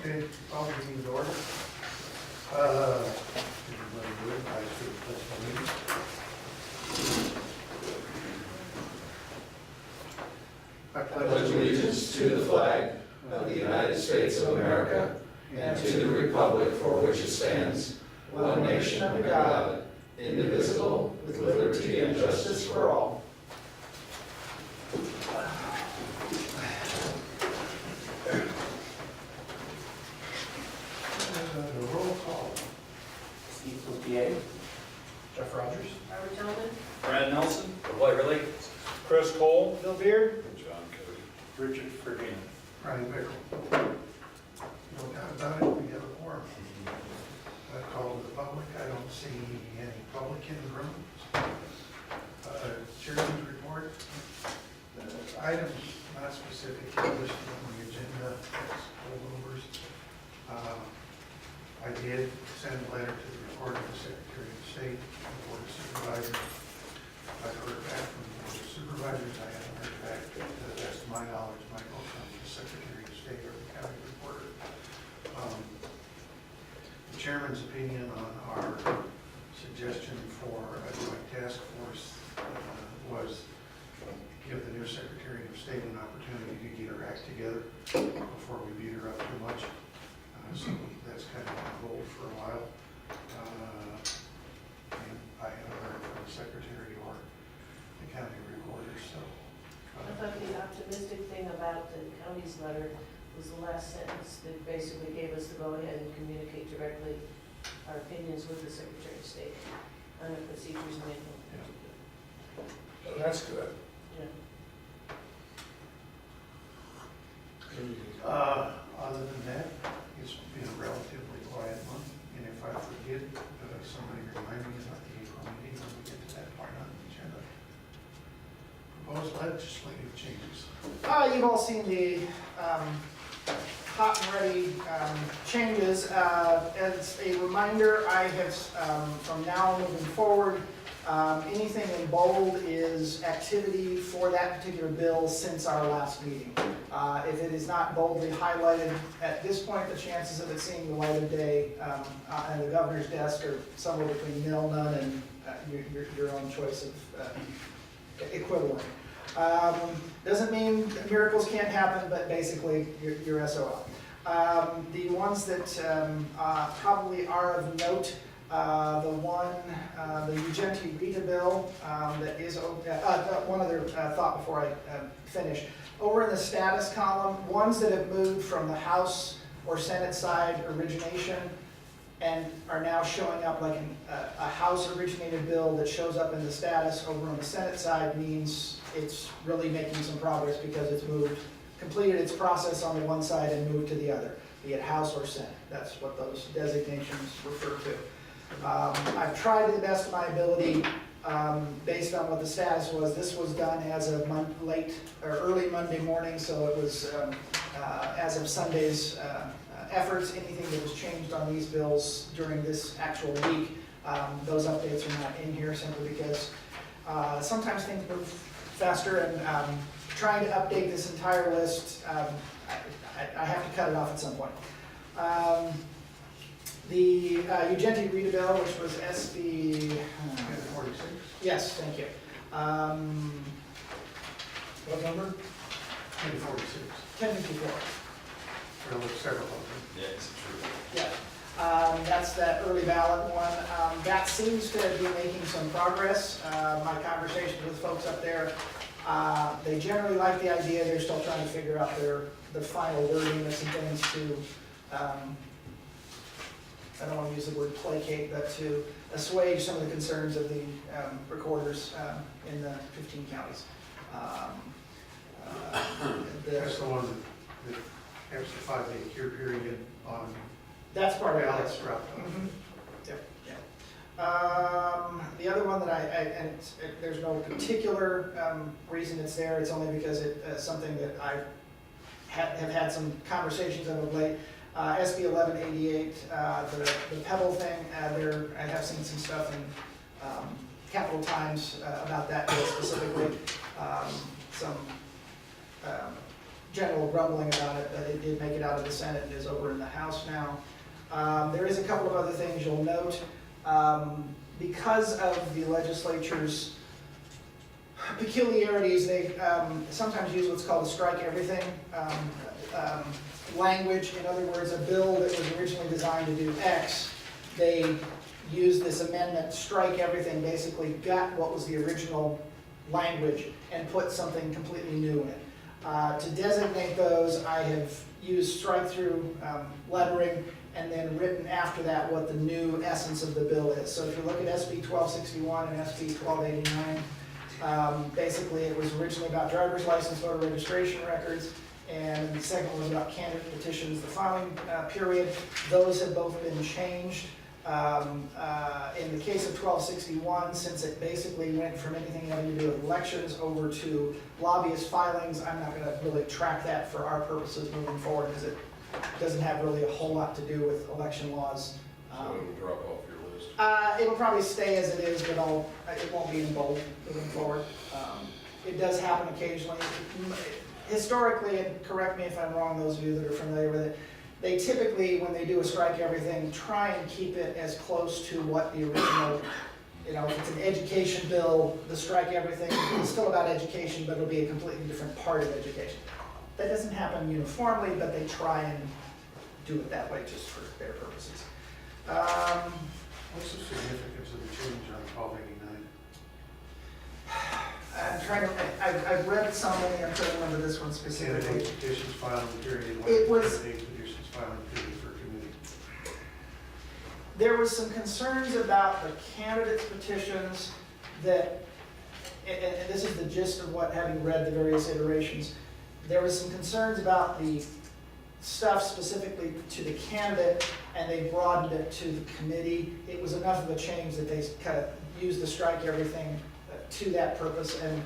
Okay, call the meeting to order. Everybody good? I should pledge allegiance. I pledge allegiance to the flag of the United States of America and to the republic for which it stands, one nation under God, indivisible, with liberty and justice for all. The roll call. Steve Pothier. Jeff Rogers. Robert Tellman. Brad Nelson. Levoy, really? Chris Cole. Bill Beard. John Cote. Richard Fridena. Brian Bickel. No doubt about it, we have a quorum. I call to the public. I don't see any public in the room. Chairman's report. Items not specifically listed on the agenda as holdovers. I did send a letter to the report of the Secretary of State, the Board of Supervisors. I've heard back from the Board of Supervisors. I haven't heard back, to the best of my knowledge, Michael, from the Secretary of State or the County Reporter. The Chairman's opinion on our suggestion for a joint task force was give the new Secretary of State an opportunity to get her act together before we beat her up too much. So that's kind of on hold for a while. And I haven't heard from the Secretary or the County Reporter, so. I thought the optimistic thing about the county's letter was the last sentence that basically gave us the go-ahead and communicate directly our opinions with the Secretary of State on the procedures manual. That's good. Yeah. Other than that, it's been a relatively quiet month, and if I forget, somebody remind me about the April meeting when we get to that point on the agenda. Proposed legislative changes. You've all seen the hot and ready changes. As a reminder, I have, from now moving forward, anything in bold is activity for that particular bill since our last meeting. If it is not boldly highlighted at this point, the chances of it seeing the light of day on the governor's desk are somewhere between nil, none, and your own choice of equivalent. Doesn't mean miracles can't happen, but basically you're SOL. The ones that probably are of note, the Ugenti Rita bill that is, one other thought before I finish. Over in the status column, ones that have moved from the House or Senate side origination and are now showing up like a House originated bill that shows up in the status over on the Senate side means it's really making some progress because it's completed its process on the one side and moved to the other, be it House or Senate. That's what those designations refer to. I've tried to the best of my ability, based on what the status was. This was done as of late or early Monday morning, so it was as of Sunday's efforts. Anything that was changed on these bills during this actual week, those updates are not in here simply because sometimes things move faster, and trying to update this entire list, I have to cut it off at some point. The Ugenti Rita bill, which was SB 46. Yes, thank you. What number? 1046. 1054. There were several of them. Yeah, it's true. Yeah. That's that early ballot one. That seems to be making some progress. My conversations with folks up there, they generally like the idea. They're still trying to figure out the final wording of some things to, I don't want to use the word placate, but to assuage some of the concerns of the recorders in the 15 counties. That's the one that has the 5-day cure period on That's part of it. ballots throughout. Mm-hmm. Yep. The other one that there's no particular reason it's there. It's only because it's something that I have had some conversations of late. SB 1188, the Pebble thing. I have seen some stuff in Capital Times about that bill specifically. Some general grumbling about it, but it did make it out of the Senate and is over in the House now. There is a couple of other things you'll note. Because of the legislature's peculiarities, they sometimes use what's called a strike everything language. In other words, a bill that was originally designed to do X, they used this amendment, strike everything, basically got what was the original language and put something completely new in it. To designate those, I have used strike-through lettering and then written after that what the new essence of the bill is. So if you look at SB 1261 and SB 1289, basically it was originally about driver's license, voter registration records, and the second one was about candidate petitions, the filing period. Those have both been changed. In the case of 1261, since it basically went from anything having to do with elections over to lobbyist filings, I'm not going to really track that for our purposes moving forward because it doesn't have really a whole lot to do with election laws. So it'll drop off your list. It'll probably stay as it is, but it won't be in bold moving forward. It does happen occasionally. Historically, and correct me if I'm wrong, those of you that are familiar with it, they typically, when they do a strike everything, try and keep it as close to what the original, if it's an education bill, the strike everything is still about education, but it'll be a completely different part of education. That doesn't happen uniformly, but they try and do it that way just for their purposes. What's the significance of the change on 1289? I'm trying to, I've read so many, I'm trying to remember this one specifically. Candidate petitions filing period, It was- candidate petitions filing period for committee. There was some concerns about the candidates' petitions that, and this is the gist of what, having read the various iterations, there was some concerns about the stuff specifically to the candidate, and they broadened it to the committee. It was enough of a change that they kind of used the strike everything to that purpose, and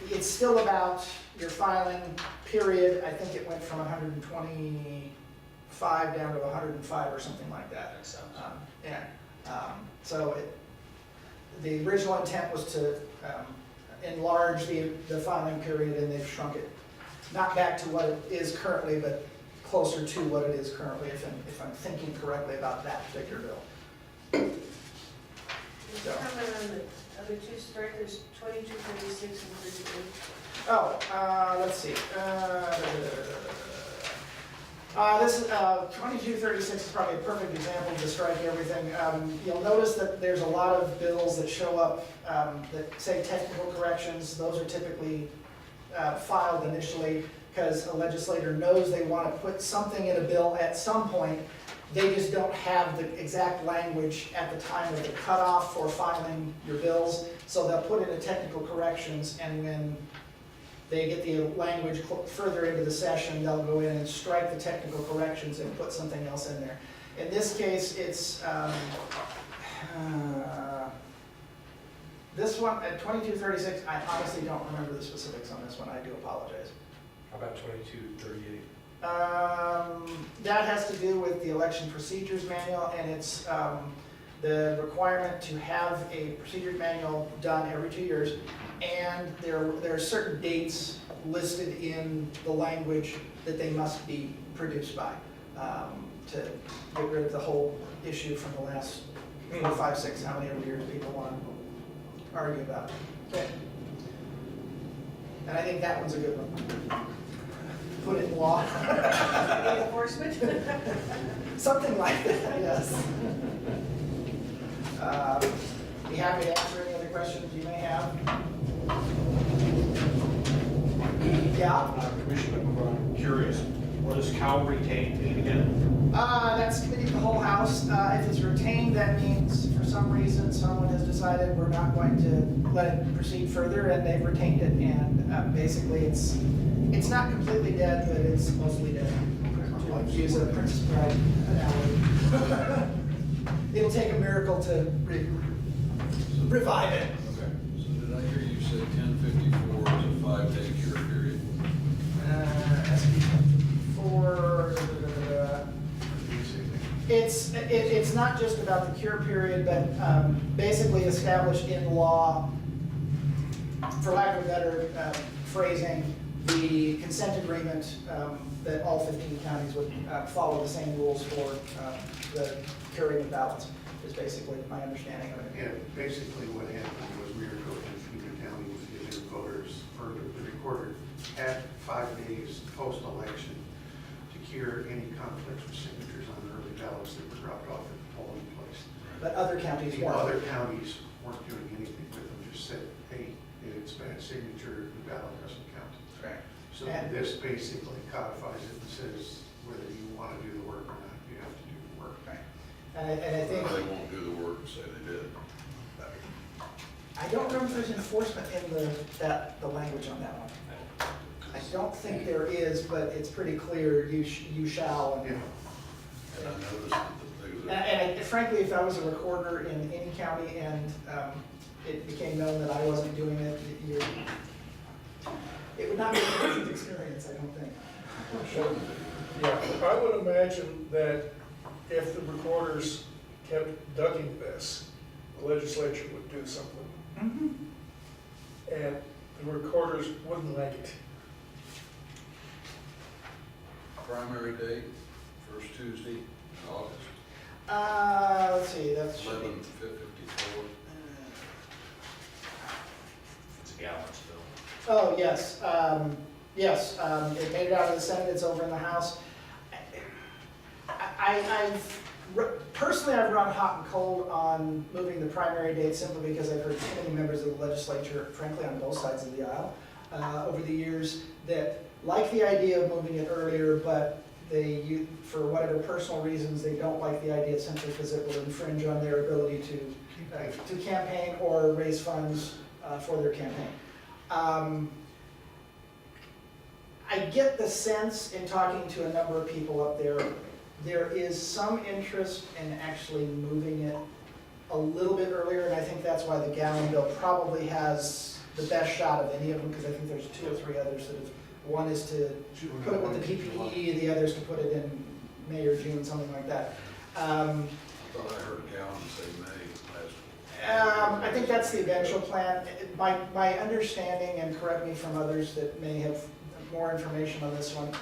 it's still about your filing period. I think it went from 125 down to 105 or something like that. So the original intent was to enlarge the filing period, and they've shrunk it, not back to what it is currently, but closer to what it is currently, if I'm thinking correctly about that particular bill. So. Comment on the other two strikers, 2236 and 38. Oh, let's see. This 2236 is probably a perfect example of the strike everything. You'll notice that there's a lot of bills that show up that say technical corrections. Those are typically filed initially because a legislator knows they want to put something in a bill at some point. They just don't have the exact language at the time of the cutoff for filing your bills. So they'll put in a technical corrections, and when they get the language further into the session, they'll go in and strike the technical corrections and put something else in there. In this case, it's this one at 2236. I honestly don't remember the specifics on this one. I do apologize. How about 2238? That has to do with the election procedures manual, and it's the requirement to have a procedure manual done every 2 years, and there are certain dates listed in the language that they must be produced by to get rid of the whole issue from the last 4, 5, 6, how many ever years people want to argue about. Okay. And I think that one's a good one. Put it in law. Enforcement? Something like that, yes. Be happy to answer any other questions you may have. Yeah? Commissioner, I'm curious, what does Cal retain mean again? That's committee of the whole house. If it's retained, that means for some reason someone has decided we're not going to let it proceed further, and they've retained it, and basically it's not completely dead, but it's mostly dead. To like use a Princess Bride analogy. It'll take a miracle to revive it. Okay, so did I hear you say 1054 is a 5-day cure period? SB 4. It's not just about the cure period, but basically established in law, for lack of a better phrasing, the consent agreement, that all 15 counties would follow the same rules for the carrying of ballots, is basically my understanding of it. Yeah, basically what happened was we were going to Pima County with the new voters, or the recorder, had 5 days post-election to cure any conflicts with signatures on the early ballots that were dropped off at the polling place. But other counties The weren't. other counties weren't doing anything with them, just said, hey, it's bad signature, the ballot doesn't count. Right. So And- this basically codifies it and says whether you want to do the work or not, you have to do the work. Right. And I think, They won't do the work and say they did. I don't remember if there's enforcement in the language on that one. I don't think there is, but it's pretty clear, you shall. Yeah. And I noticed that And frankly, if I was a recorder in any county and it became known that I wasn't doing it, it would not be a pleasant experience, I don't think. Yeah, I would imagine that if the recorders kept ducking this, the legislature would do something. And the recorders wouldn't like it. primary date, first Tuesday in August, Let's see, that's. 11/54. It's a gallons bill. Oh, yes, yes, it made it out of the Senate, it's over in the House. Personally, I've run hot and cold on moving the primary date simply because I've heard too many members of the legislature, frankly, on both sides of the aisle, over the years, that like the idea of moving it earlier, but for whatever personal reasons, they don't like the idea simply because it will infringe on their ability to campaign or raise funds for their campaign. I get the sense in talking to a number of people up there is some interest in actually moving it a little bit earlier, and I think that's why the gallon bill probably has the best shot of any of them, because I think there's 2 or 3 others that have, one is to put it with the PPE, the other is to put it in May or June, something like that. I thought I heard a gallon say May last. I think that's the eventual plan. My understanding, and correct me from others that may have more information on this one,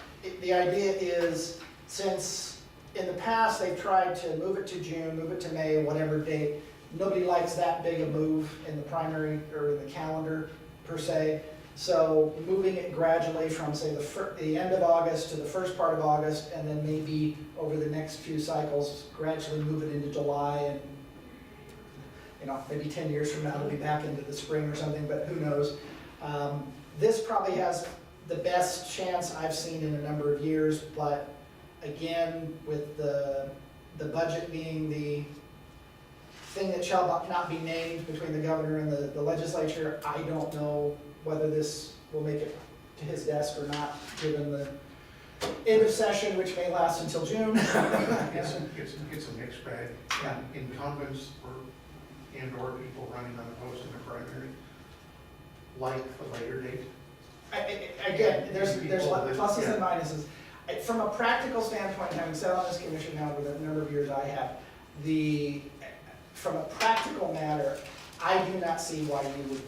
the idea is, since in the past they've tried to move it to June, move it to May, whatever date, nobody likes that big a move in the primary or in the calendar per se. So moving it gradually from, say, the end of August to the first part of August, and then maybe over the next few cycles, gradually move it into July, and maybe 10 years from now it'll be back into the spring or something, but who knows. This probably has the best chance I've seen in a number of years, but again, with the budget being the thing that shall not be named between the governor and the legislature, I don't know whether this will make it to his desk or not, given the end of session, which may last until June. It's a mixed bag. Yeah. Incumbents and/or people running unopposed in the primary like the later date. Again, there's pluses and minuses. From a practical standpoint, having sat on this commission now for the number of years I have, from a practical matter, I do not see why you would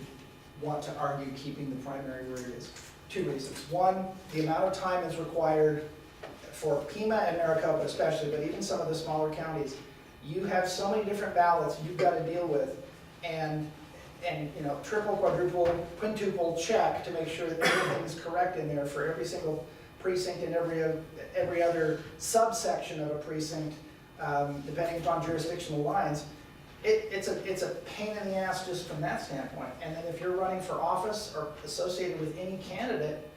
want to argue keeping the primary where it is. 2 reasons. One, the amount of time is required for Pima and Maricopa especially, but even some of the smaller counties. You have so many different ballots you've got to deal with, and triple, quadruple, quintuple check to make sure that everything's correct in there for every single precinct and every other subsection of a precinct, depending upon jurisdictional lines. It's a pain in the ass just from that standpoint. And then if you're running for office or associated with any candidate,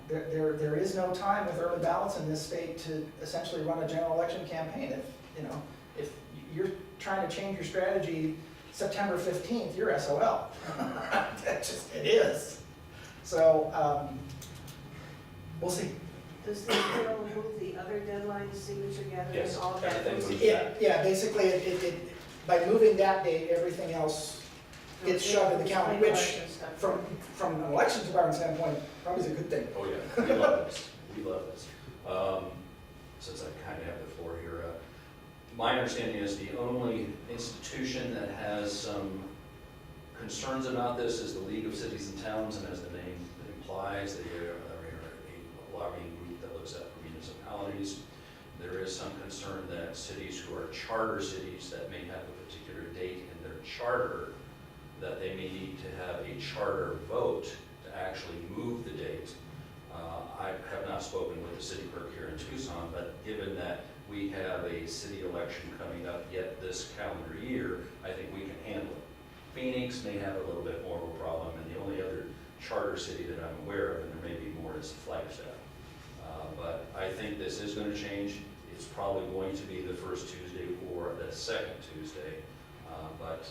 there is no time with early ballots in this state to essentially run a general election campaign. If you're trying to change your strategy September 15th, you're SOL. It is. So, we'll see. Does the bill move the other deadline, signature gathering, Yes, all that? everything moves. Yeah, basically, by moving that date, everything else gets shoved in the calendar, which, from an election department standpoint, probably is a good thing. Oh, yeah, we love this, we love this. Since I kind of have the floor here, my understanding is the only institution that has some concerns about this is the League of Cities and Towns, and as the name implies, applies. They are a lobbying group that looks at municipalities. There is some concern that cities who are charter cities that may have a particular date in their charter, that they may need to have a charter vote to actually move the date. I have not spoken with the city clerk here in Tucson, but given that we have a city election coming up yet this calendar year, I think we can handle it. Phoenix may have a little bit more of a problem, and the only other charter city that I'm aware of, and there may be more, is Flagstaff. But I think this is going to change. It's probably going to be the first Tuesday or the second Tuesday. But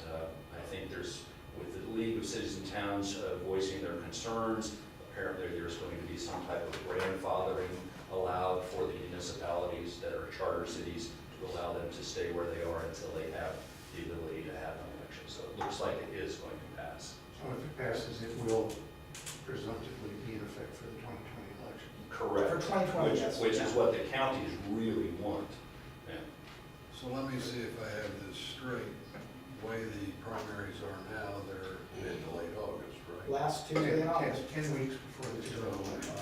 I think with the League of Cities and Towns voicing their concerns, apparently there's going to be some type of grandfathering allowed for the municipalities that are charter cities to allow them to stay where they are until they have the ability to have an election. So it looks like it is going to pass. So if it passes, it will presumptively be in effect for the 2020 election. Correct. For 2020, yes. Which is what the counties really want. Yeah. So let me see if I have this straight. The way the primaries are now, they're mid to late August, right? Last Tuesday in August. 10 weeks before the general election.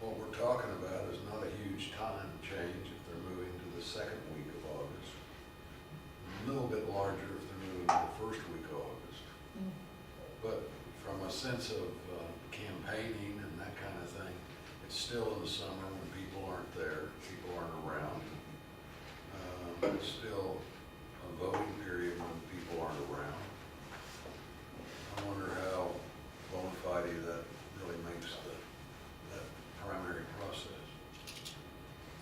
What we're talking about is not a huge time change if they're moving to the second week of August. A little bit larger if they're moving to the first week of August. But from a sense of campaigning and that kind of thing, it's still in the summer when people aren't there, people aren't around. It's still a voting period when people aren't around. I wonder how bona fide that really makes that primary process.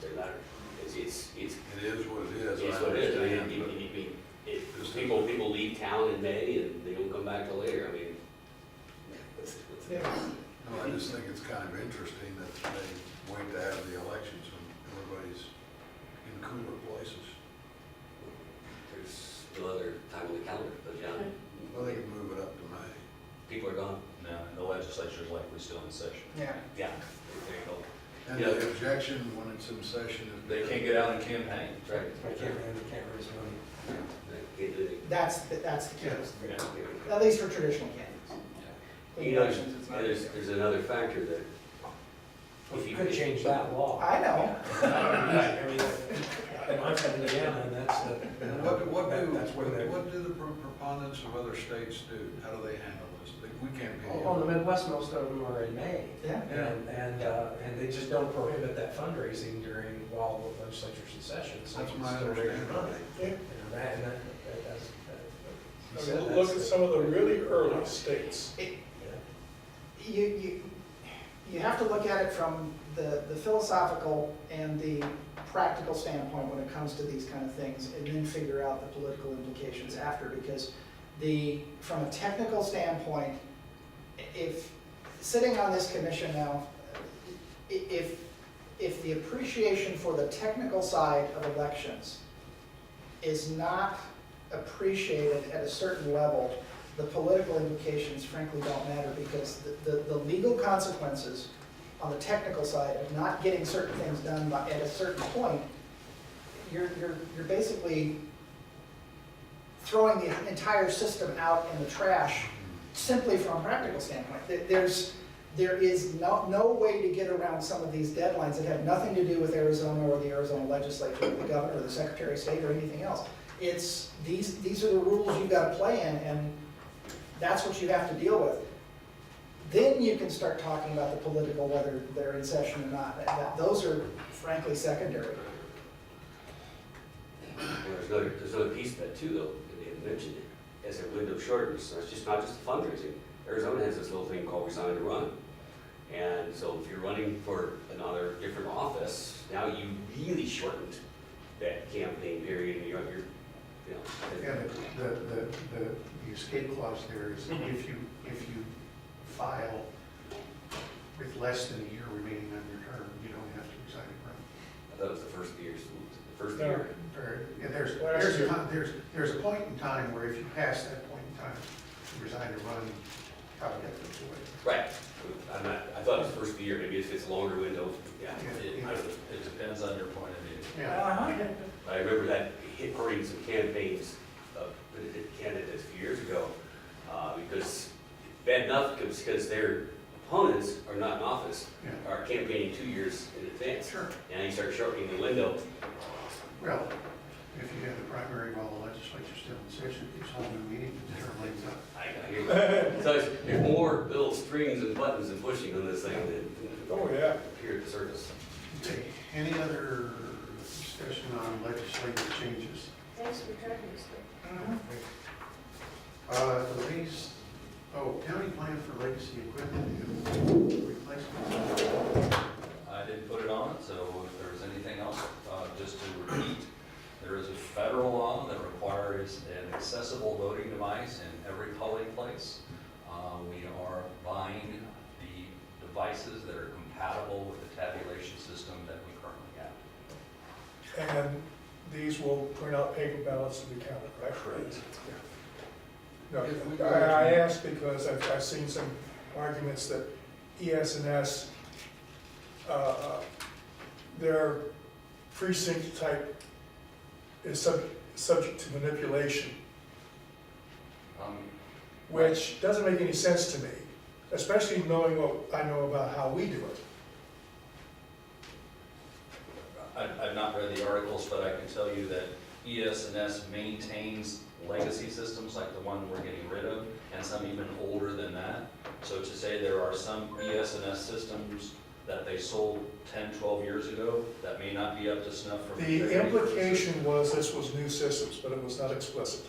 Doesn't matter. It's It is what it is. it's I what it is. I understand, mean, but if people leave town in May and they don't come back till later, I mean, No, I just think it's kind of interesting that they wait to have the elections when everybody's in cooler places. there's no other time on the calendar, but yeah, Well, they can move it up to May. people are gone. Now, the legislature is likely still in session. Yeah. Yeah, there you go. And Yeah. the objection when it's in session is. They can't get out and campaign. That's right. I can't raise money. Can't do That's the case, Yeah. at least for traditional candidates. You know, Elections, it's not. there's another factor that If you could change that law. I know. I mean, in my opinion, and that's the. What That's where they. do the proponents of other states do? How do they handle this? We can't be. On the Midwest, most of them are in May. Yeah. And they just don't prohibit that fundraising while the legislature's in session. So That's you can my still raise your understanding. money. Yeah. You know, that's. he I said mean, that's look at some of the really early states. You have to look at it from the philosophical and the practical standpoint when it comes to these kind of things, and then figure out the political implications after, because from a technical standpoint, if, sitting on this commission now, if the appreciation for the technical side of elections is not appreciated at a certain level, the political implications frankly don't matter, because the legal consequences on the technical side of not getting certain things done at a certain point, you're basically throwing the entire system out in the trash simply from a practical standpoint. There is no way to get around some of these deadlines that have nothing to do with Arizona or the Arizona legislature or the governor or the secretary of state or anything else. It's these are the rules you've got to play in, and that's what you have to deal with. Then you can start talking about the political, whether they're in session or not. Those are frankly secondary. There's another piece of that too, though, that they had mentioned it, as a window shortens. So it's just not just fundraising. Arizona has this little thing called resign to run. And so if you're running for another different office, now you really shortened that campaign period, and Yeah, the escape clause there is if you file with less than a year remaining on your term, you don't have to resign and run. I thought it was the first year. No. Yeah, there's a point in time where if you pass that point in time, you resign and run, you probably have to do it. Right. I thought it was the first year, maybe if it's a longer window, yeah. It depends on your point of view. Yeah. I remember that hurting some campaigns of candidates a few years ago, because bad enough because their opponents are not in office, Yeah. are campaigning 2 years in advance. Sure. And you start shortening the window. Well, if you have the primary while the legislature's still in session, it's a whole new meeting to turn things up. I hear you. So there's more little strings and buttons and pushing on this thing than Oh, yeah. appear at the surface. Okay, any other discussion on legislative changes? Thanks for tracking this thing. County plan for legacy equipment replacement. I didn't put it on, so if there's anything else, just to repeat, there is a federal law that requires an accessible voting device in every polling place. We are buying the devices that are compatible with the tabulation system that we currently have. And these will print out paper ballots to be counted, right? Correct. No, I asked because I've seen some arguments that ES&S, their precinct type is subject to manipulation, which doesn't make any sense to me, especially knowing what I know about how we do it. I've not read the articles, but I can tell you that ES&S maintains legacy systems like the one we're getting rid of, and some even older than that. So to say there are some ES&S systems that they sold 10, 12 years ago that may not be up to snuff for. The implication was this was new systems, but it was not explicit.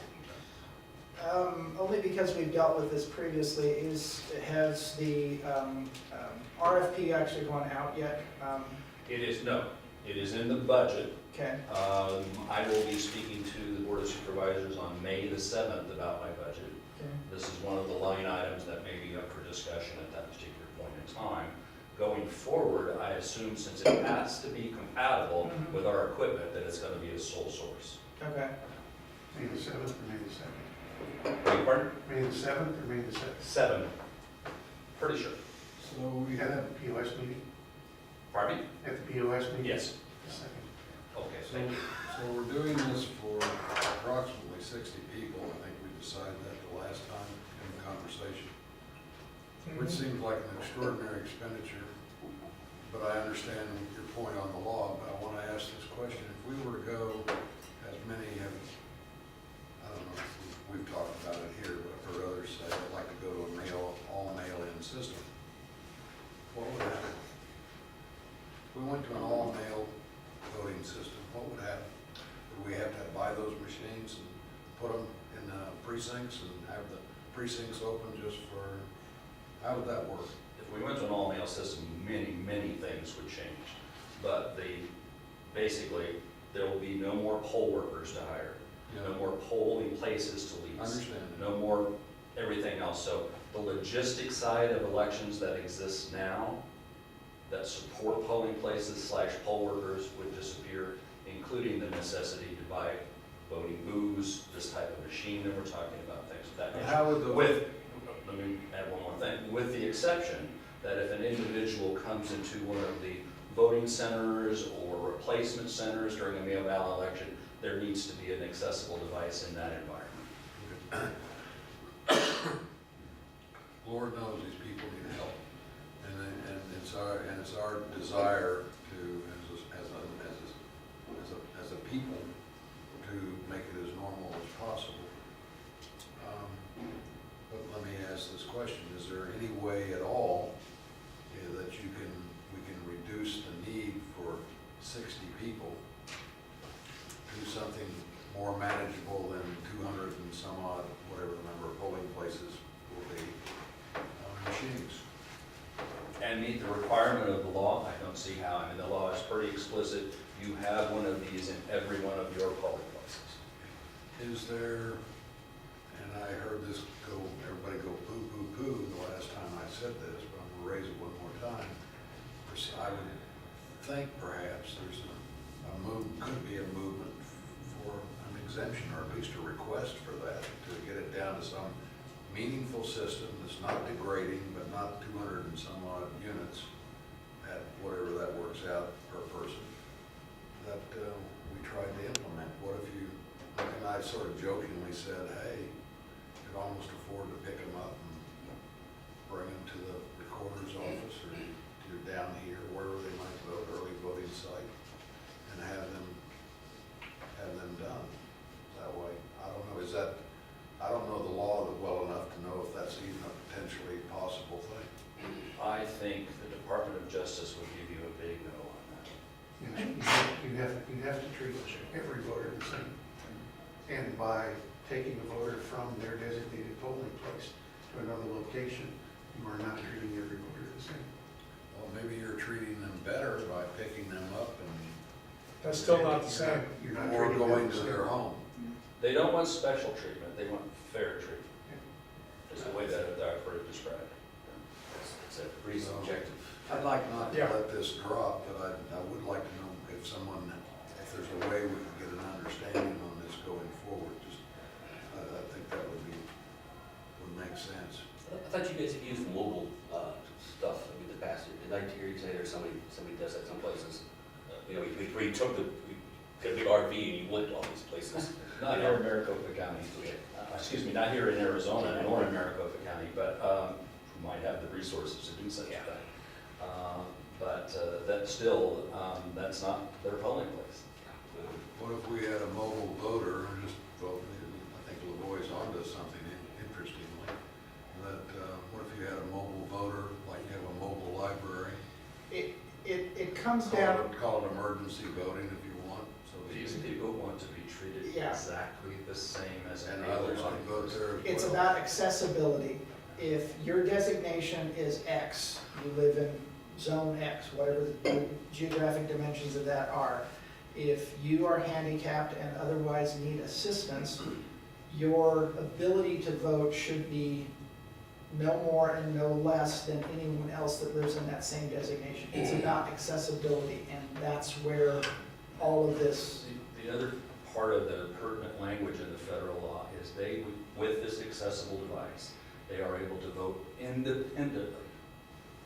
Only because we've dealt with this previously, has the RFP actually gone out yet? It is in the budget. Okay, I will be speaking to the Board of Supervisors on May the 7th about my budget. okay. This is one of the line items that may be up for discussion at that particular point in time. Going forward, I assume since it has to be compatible with our equipment, that it's gonna be a sole source. Okay. May the 7th or May the 2nd? Beg your pardon? May the 7th or May the 2nd? 7. Pretty sure. So We had a POS meeting, Pardon me? at the POS meeting? Yes. The 2nd. Okay, So, thank you. so we're doing this for approximately 60 people. I think we decided that the last time in the conversation. Which seems like an extraordinary expenditure, but I understand your point on the law. But I want to ask this question. If we were to go, as many have, I don't know, we've talked about it here, but I've heard others say they'd like to go to a all mail-in system. What would happen? If we went to an all-mail voting system, what would happen? Would we have to buy those machines and put them in precincts and have the precincts open just for, how would that work? If we went to an all-mail system, many things would change. But basically, there will be no more poll workers to hire, no more polling places to lease. I understand. No more everything else. So the logistics side of elections that exists now, that support polling places / poll workers would disappear, including the necessity to buy voting booths, this type of machine that we're talking about, things of that nature. How would Let me add one more thing, with the exception that if an individual comes into one of the voting centers or replacement centers during a mail ballot election, there needs to be an accessible device in that environment. Lord knows these people need help, and it's our desire to, as a people, to make it as normal as possible. But let me ask this question: is there any way at all that we can reduce the need for 60 people to something more manageable than 200 and some odd, whatever the number of polling places will be, machines? And meet the requirement of the law? I don't see how. I mean, the law is pretty explicit. You have one of these in every one of your polling places. Is there, and I heard this everybody go poo the last time I said this, but I'm gonna raise it one more time. I would think perhaps there's could be a movement for an exemption, or at least a request for that, to get it down to some meaningful system that's not degrading, but not 200 and some odd units at whatever that works out per person, that we tried to implement. What if you, and I sort of jokingly said, hey, you could almost afford to pick them up and bring them to the recorder's Department of Justice would give you a big no on that. You have to treat every voter the same. And by taking a voter from their designated polling place to another location, you are not treating every voter the same. Well, maybe you're treating them better by picking them up and. That's still not the same. You're not Or treating them going the to same. their home. They don't want special treatment, they want fair treatment. Is the way that I've heard it described. It's a pretty subjective. I'd like not to Yeah. let this drop, but I would like to know if there's a way we can get an understanding on this going forward. Just, I think that would make sense. I thought you guys have used mobile stuff in the past. Did I hear you say there's somebody does that some places? You know, we took we got a big RV and you went to all these places. Not here in Maricopa County, excuse me, not here in Arizona nor in Maricopa County, but we might have the resources to do such a thing. But that's still, that's not their polling place. What if we had a mobile voter, I think Levoy's onto something interestingly, that, what if you had a mobile voter, like you have a mobile library? It comes down, Call it emergency voting if you want. So These people want to be treated Yeah. exactly the same as And any other others can vote there as well. it's about accessibility. If your designation is X, you live in zone X, whatever the geographic dimensions of that are, if you are handicapped and otherwise need assistance, your ability to vote should be no more and no less than anyone else that lives in that same designation. It's about accessibility, and that's where all of this, The other part of the pertinent language in the federal law is with this accessible device, they are able to vote independently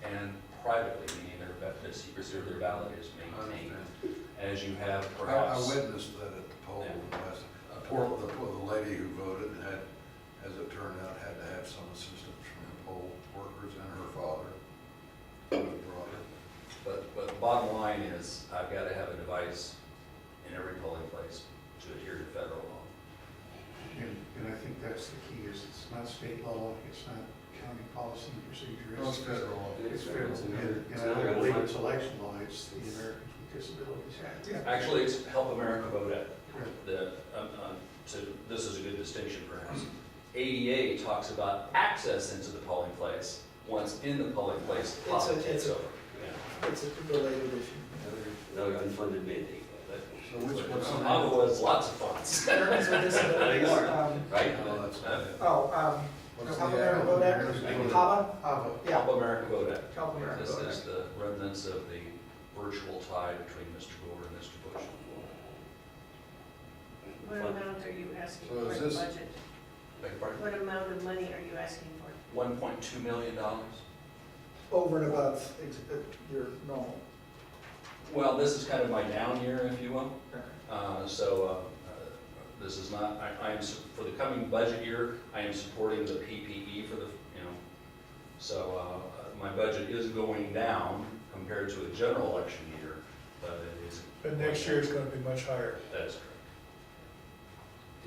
and privately, meaning the secrecy of their ballot is maintained, as you have I perhaps. witnessed that at the poll last, the lady who voted had, as it turned out, had to have some assistance from the poll workers and her father, who was brought her. But bottom line is, I've got to have a device in every polling place to adhere to federal law. And I think that's the key, is it's not state law, it's not county policy and procedure. No, it's federal. It's federal, and I don't believe it's election law, it's the Americans with Disabilities Act. Actually, it's Help America Vote Act. This is a good distinction perhaps. ADA talks about access into the polling place. Once in the polling place, politics over. Yeah. it's a related issue. Another unfunded mandate. So what's the Chicago was lots of funds. Americans with Disabilities, Right? Oh, that's bad. What's Help the America act? Vote Act, HAVA, Ava. yeah, Help America Vote Act. Help America This Vote is Act. the remnants of the virtual tie between Mr. Gore and Mr. Bush. What amount are you asking So for is in the this- budget? Beg your pardon? What amount of money are you asking for? $1.2 million. Over and above your normal. Well, this is kind of my down year, if you will. This is not, I am, for the coming budget year, I am supporting the PPE for the, my budget is going down compared to a general election year, but it is. But next year is gonna be much higher. That is correct.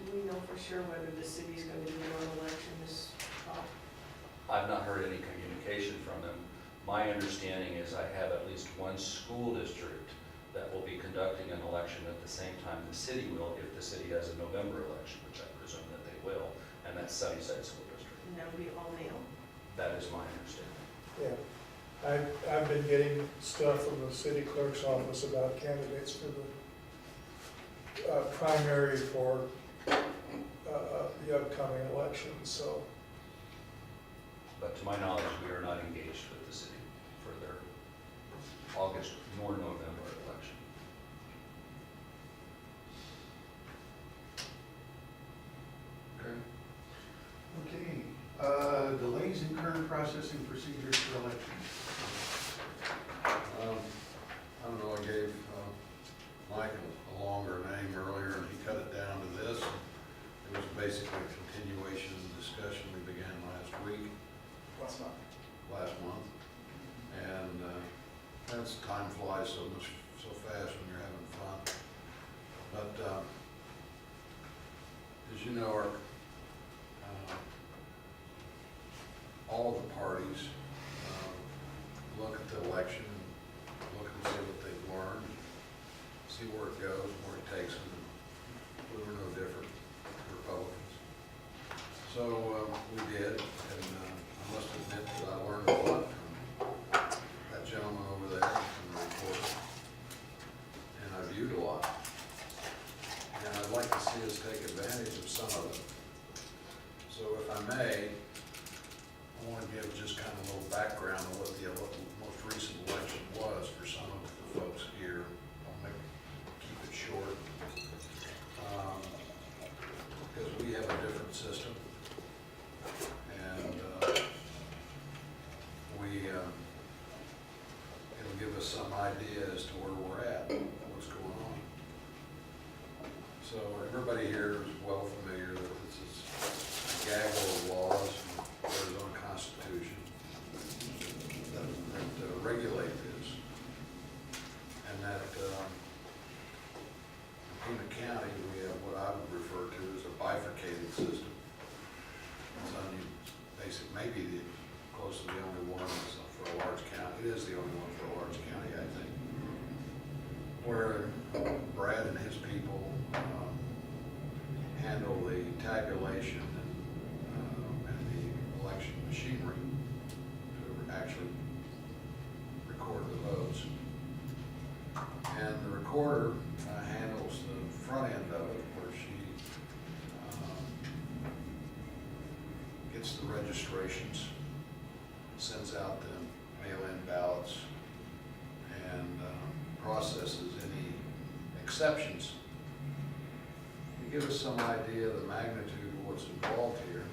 Do we know for sure whether the city's going to do an election this fall? I've not heard any communication from them. My understanding is I have at least one school district that will be conducting an election at the same time the city will, if the city has a November election, which I presume that they will, and that's Sunnyside School District. And that'll be all mail? That is my understanding. Yeah. I've been getting stuff from the city clerk's office about candidates for the primary for the upcoming election, so. But to my knowledge, we are not engaged with the city for their August nor November election. Okay, delays in current processing procedures for elections. I don't know, I gave Mike a longer name earlier, and he cut it down to this. It was basically a continuation of the discussion we began last week, What's not? last month. And that's, time flies so fast when you're having fun. But as you know, all of the parties look at the election, look and see what they've learned, see where it goes, where it takes them. We were no different, Republicans. So we did, and I must admit that I learned a lot from that gentleman over there from the report, and I viewed a lot. And I'd like to see us take advantage of some of it. So if I may, I want to give just kind of a little background on what the most recent election was for some of the folks here. I'll keep it short. Because we have a different system. And it'll give us some idea as to where we're at, what's going on. So everybody here is well familiar that this is a gaggle of laws and Arizona Constitution that regulate this. And that in Pima County, we have what I would refer to as a bifurcated system. It's maybe close to the only one for a large county. It is the only one for a large county, I think, where Brad and his people handle the tabulation and the election machinery to actually record the votes. And the recorder handles the front end of it, where she gets the registrations, sends out the mail-in ballots, and processes any exceptions. To give us some idea of the magnitude of what's involved here,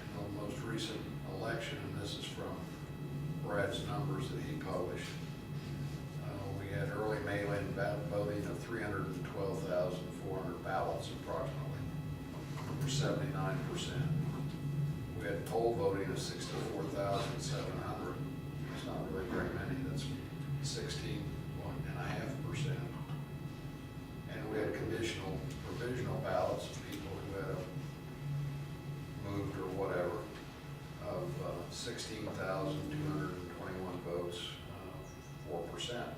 in the most recent election, and this is from Brad's numbers that he published, we had early mail-in voting of 312,400 ballots approximately, or 79%. We had poll voting of 64,700. It's not really very many. That's 16.5%. And we had provisional ballots of people who had moved or whatever of 16,221 votes, 4%.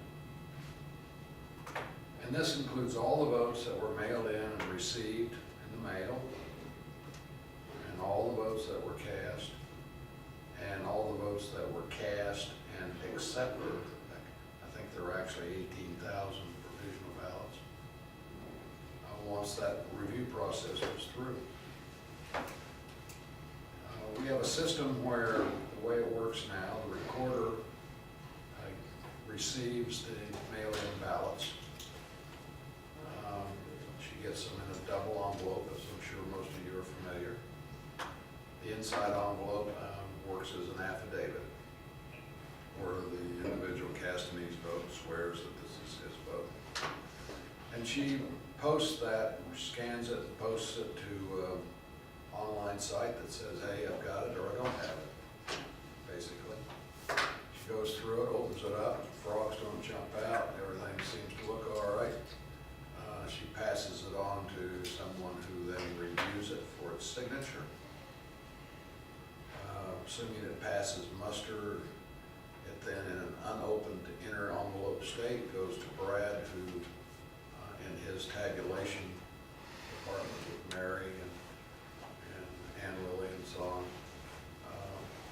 And this includes all the votes that were mailed in and received in the mail, and all the votes that were cast, and all the votes that were cast and accepted. I think there were actually 18,000 provisional ballots. Once that review process was through. We have a system where the way it works now, the recorder receives the mail-in ballots. She gets them in a double envelope, as I'm sure most of you are familiar. The inside envelope works as an affidavit, where the individual casting these votes swears that this is his vote. And she posts that, scans it, posts it to an online site that says, hey, I've got it or I don't have it, basically. She goes through it, opens it up, frogs don't jump out, everything seems to look all right. She passes it on to someone who then reviews it for its signature. Assuming it passes muster, it then in an unopened inner envelope state goes to Brad, who in his tabulation department with Mary and Lily and so on,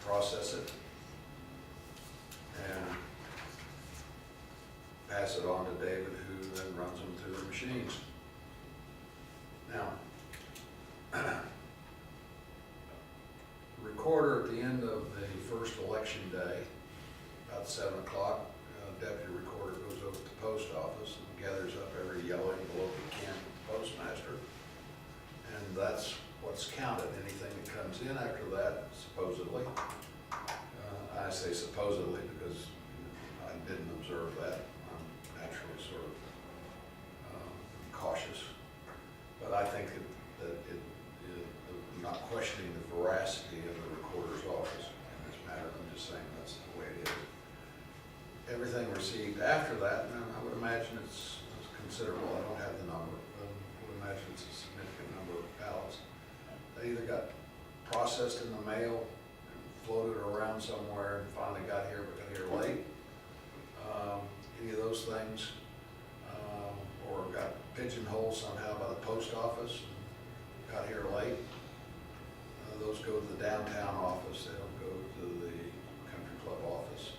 process it and pass it on to David, who then runs them through the machines. Now, the recorder at the end of the first election day, about 7 o'clock, deputy recorder goes over to the post office and gathers up every yellow envelope he can from the postmaster. And that's what's counted. Anything that comes in after that, supposedly, I say supposedly because I didn't observe that. I'm naturally sort of cautious. But I think that I'm not questioning the veracity of the recorder's office in this matter. I'm just saying that's the way it is. Everything received after that, and I would imagine it's considerable. I don't have the number, but I would imagine it's a significant number of ballots. They either got processed in the mail and floated around somewhere and finally got here, but got here late. Any of those things, or got pigeonholed somehow by the post office and got here late. Those go to the downtown office, they don't go to the country club office.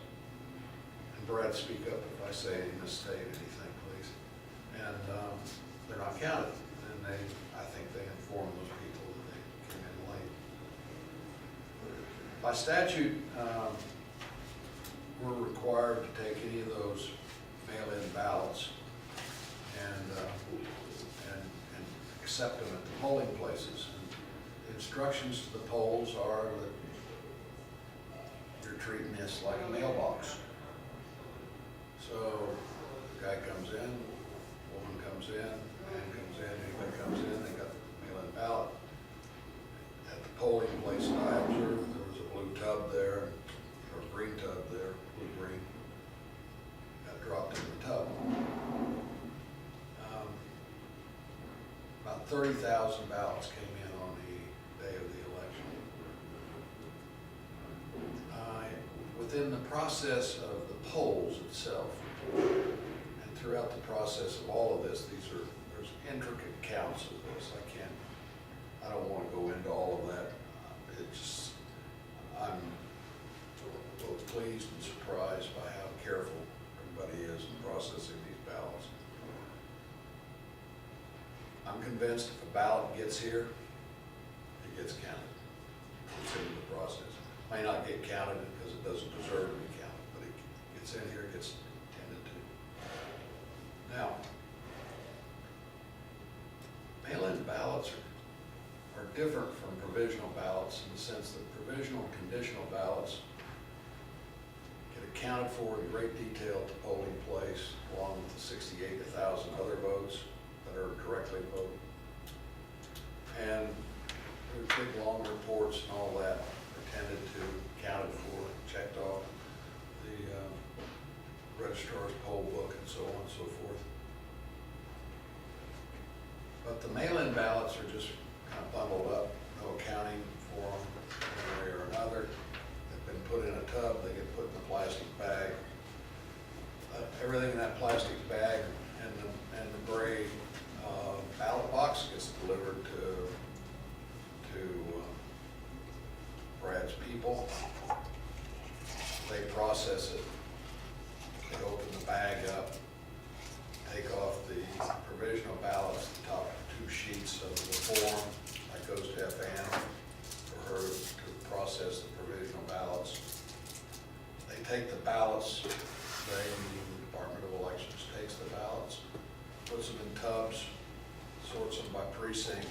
And Brad, speak up if I say any misstate anything, please. And they're not counted, and I think they inform those people that they came in late. By statute, we're required to take any of those mail-in ballots and accept them at the polling places. And the instructions to the polls are that you're treating this like a mailbox. So the guy comes in, woman comes in, man comes in, anybody comes in, they got the mail-in ballot. At the polling place that I observed, there was a blue tub there, or a green tub there, blue-green. Got dropped in the tub. About 30,000 ballots came in on the day of the election. Within the process of the polls itself, and throughout the process of all of this, there's intricate counts of this. I don't want to go into all of that. I'm both pleased and surprised by how careful everybody is in processing these ballots. I'm convinced if a ballot gets here, it gets counted. It's into the process. May not get counted because it doesn't deserve to be counted, but it gets in here, it gets tended to. Now, mail-in ballots are different from provisional ballots in the sense that provisional and conditional ballots get accounted for in great detail at the polling place, along with the 68,000 other votes that are correctly voted. And there's big long reports and all that pretended to, accounted for, checked off the registrar's poll book and so on and so forth. But the mail-in ballots are just kind of bundled up, no accounting for them one way or another. They've been put in a tub, they get put in a plastic bag. Everything in that plastic bag and the gray ballot box gets delivered to Brad's people. They process it. They open the bag up, take off the provisional ballots, the top two sheets of the form that goes to FAN for her to process the provisional ballots. They take the ballots, the Department of Elections takes the ballots, puts them in tubs, sorts them by precinct,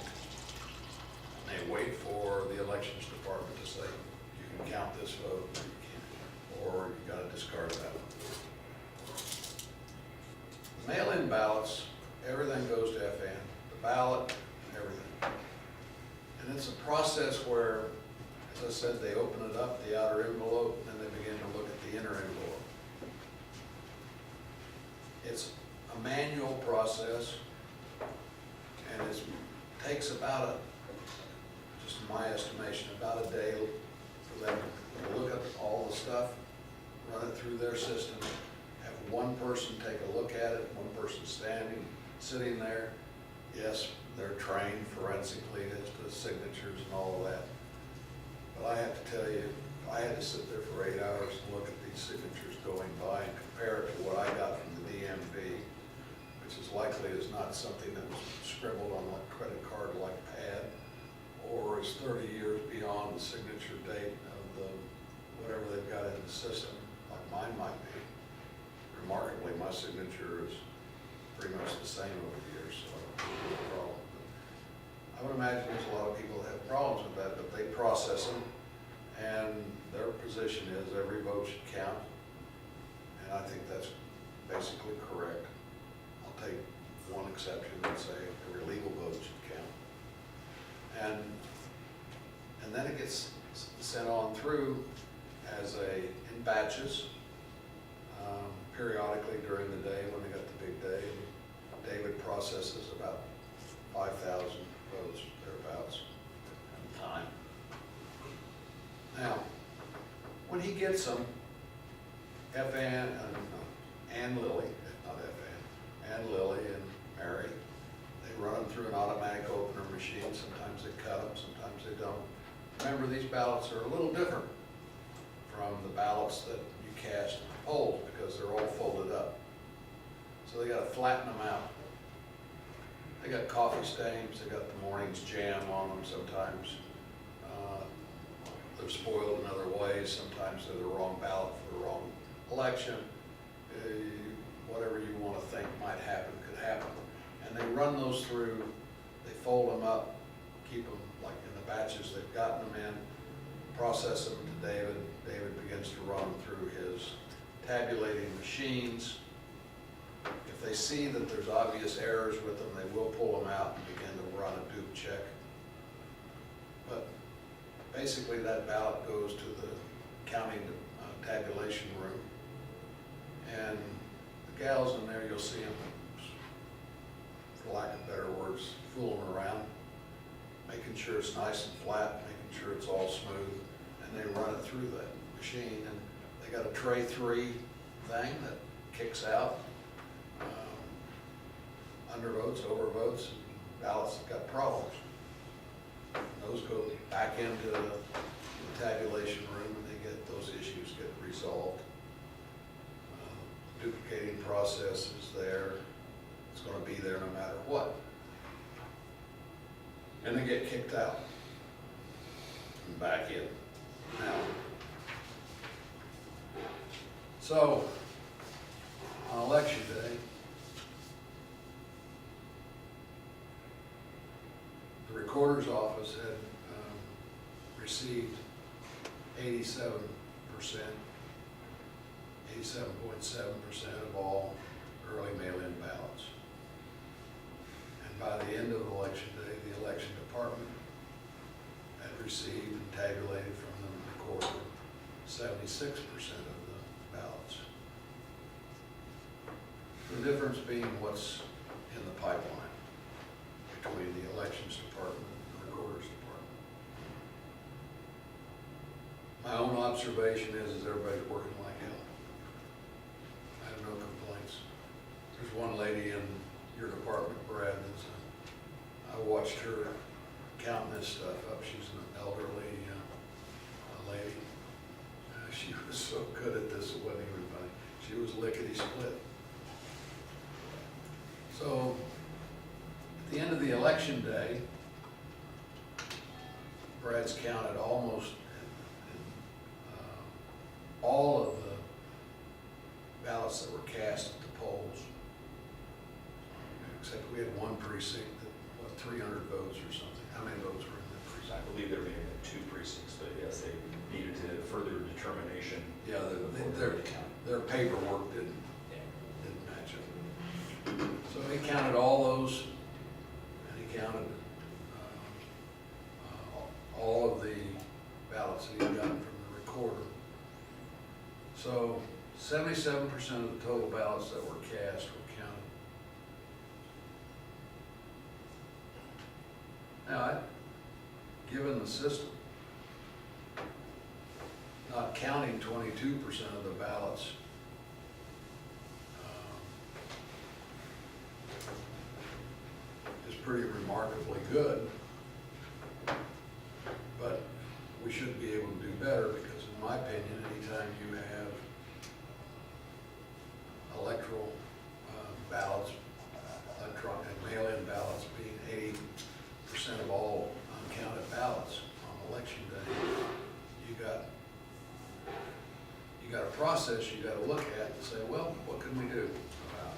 and they wait for the Elections Department to say, you can count this vote, or you can't, or you gotta discard that one. Mail-in ballots, everything goes to FN, the ballot, everything. And it's a process where, as I said, they open it up, the outer envelope, and they begin to look at the inner envelope. It's a manual process, and it takes about just my estimation, about a day for them to look at all the stuff, run it through their system, have one person take a look at it, one person standing, sitting there. Yes, they're trained forensically as to signatures and all of that. But I have to tell you, I had to sit there for 8 hours and look at these signatures going by and compare it to what I got from the DMV, which is likely is not something that was scribbled on a credit card like pad, or is 30 years beyond the signature date of the whatever they've got in the system, like mine might be. Remarkably, my signature is pretty much the same over the years, so I don't think there's a problem. But I would imagine there's a lot of people that have problems with that, but they process them, and their position is every vote should count, and I think that's basically correct. I'll take one exception and say every legal vote should count. And then it gets sent on through in batches, periodically during the day when they got the big day. David processes about 5,000 votes, thereabouts, at a time. Now, when he gets them, Ann Lily, not Ann Lily and Mary, they run them through an automatic opener machine. Sometimes they cut them, sometimes they don't. Remember, these ballots are a little different from the ballots that you cast at the polls because they're all folded up. So they gotta flatten them out. They got coffee stains, they got the morning's jam on them sometimes. They're spoiled in other ways. Sometimes they're the wrong ballot for the wrong election. Whatever you want to think might happen could happen. And they run those through, they fold them up, keep them like in the batches they've gotten them in, process them to David. David begins to run them through his tabulating machines. If they see that there's obvious errors with them, they will pull them out and begin to run a dupe check. But basically that ballot goes to the counting tabulation room. And the gals in there, you'll see them, for lack of better words, fooling around, making sure it's nice and flat, making sure it's all smooth, and they run it through that machine. And they got a tray 3 thing that kicks out undervotes, overvotes, and ballots that got problems. And those go back into the tabulation room, and they get those issues get resolved. Duplicating process is there. It's going to be there no matter what. And they get kicked out and back in. Now, so on election day, the recorder's office had received 87%, 87.7% of all early mail-in ballots. And by the end of election day, the election department had received and tabulated from the recorder 76% of the ballots. The difference being what's in the pipeline between the elections department and the recorder's department. My own observation is everybody's working like hell. I have no complaints. There's one lady in your department, Brad, I watched her counting this stuff up. She's an elderly lady. She was so good at this, it wasn't even funny. She was lickety-split. So, at the end of the election day, Brad's counted almost all of the ballots that were cast at the polls, except we had one precinct that, 300 votes or something. How many votes were in that I precinct? believe there may have been 2 precincts, but yes, they needed to further determination. Yeah, their paperwork didn't match up. So he counted all those, and he counted all of the ballots that he had gotten from the recorder. So 77% of the total ballots that were cast were counted. Now, given the system, not counting 22% of the ballots, is pretty remarkably good. But we should be able to do better because, in my opinion, anytime you have electoral ballots, electronic and mail-in ballots being 80% of all uncounted ballots on election day, you got a process you got to look at and say, well, what can we do about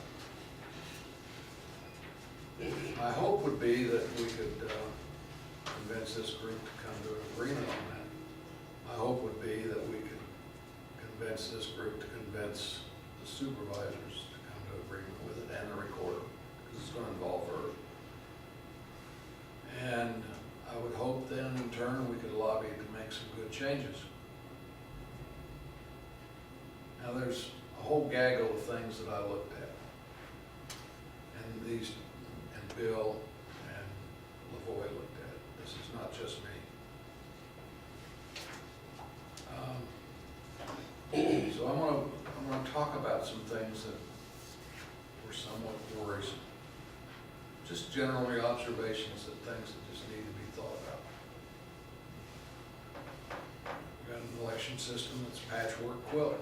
it? My hope would be that we could convince this group to come to an agreement on that. My hope would be that we could convince this group to convince the supervisors to come to agreement with it and the recorder, because it's going to involve her. And I would hope then in turn we could lobby to make some good changes. Now there's a whole gaggle of things that I looked at. And Bill and Levoy looked at it. This is not just me. out some things that were somewhat worrisome. Just generally observations of things that just need to be thought about. We've got an election system that's patchwork quilt.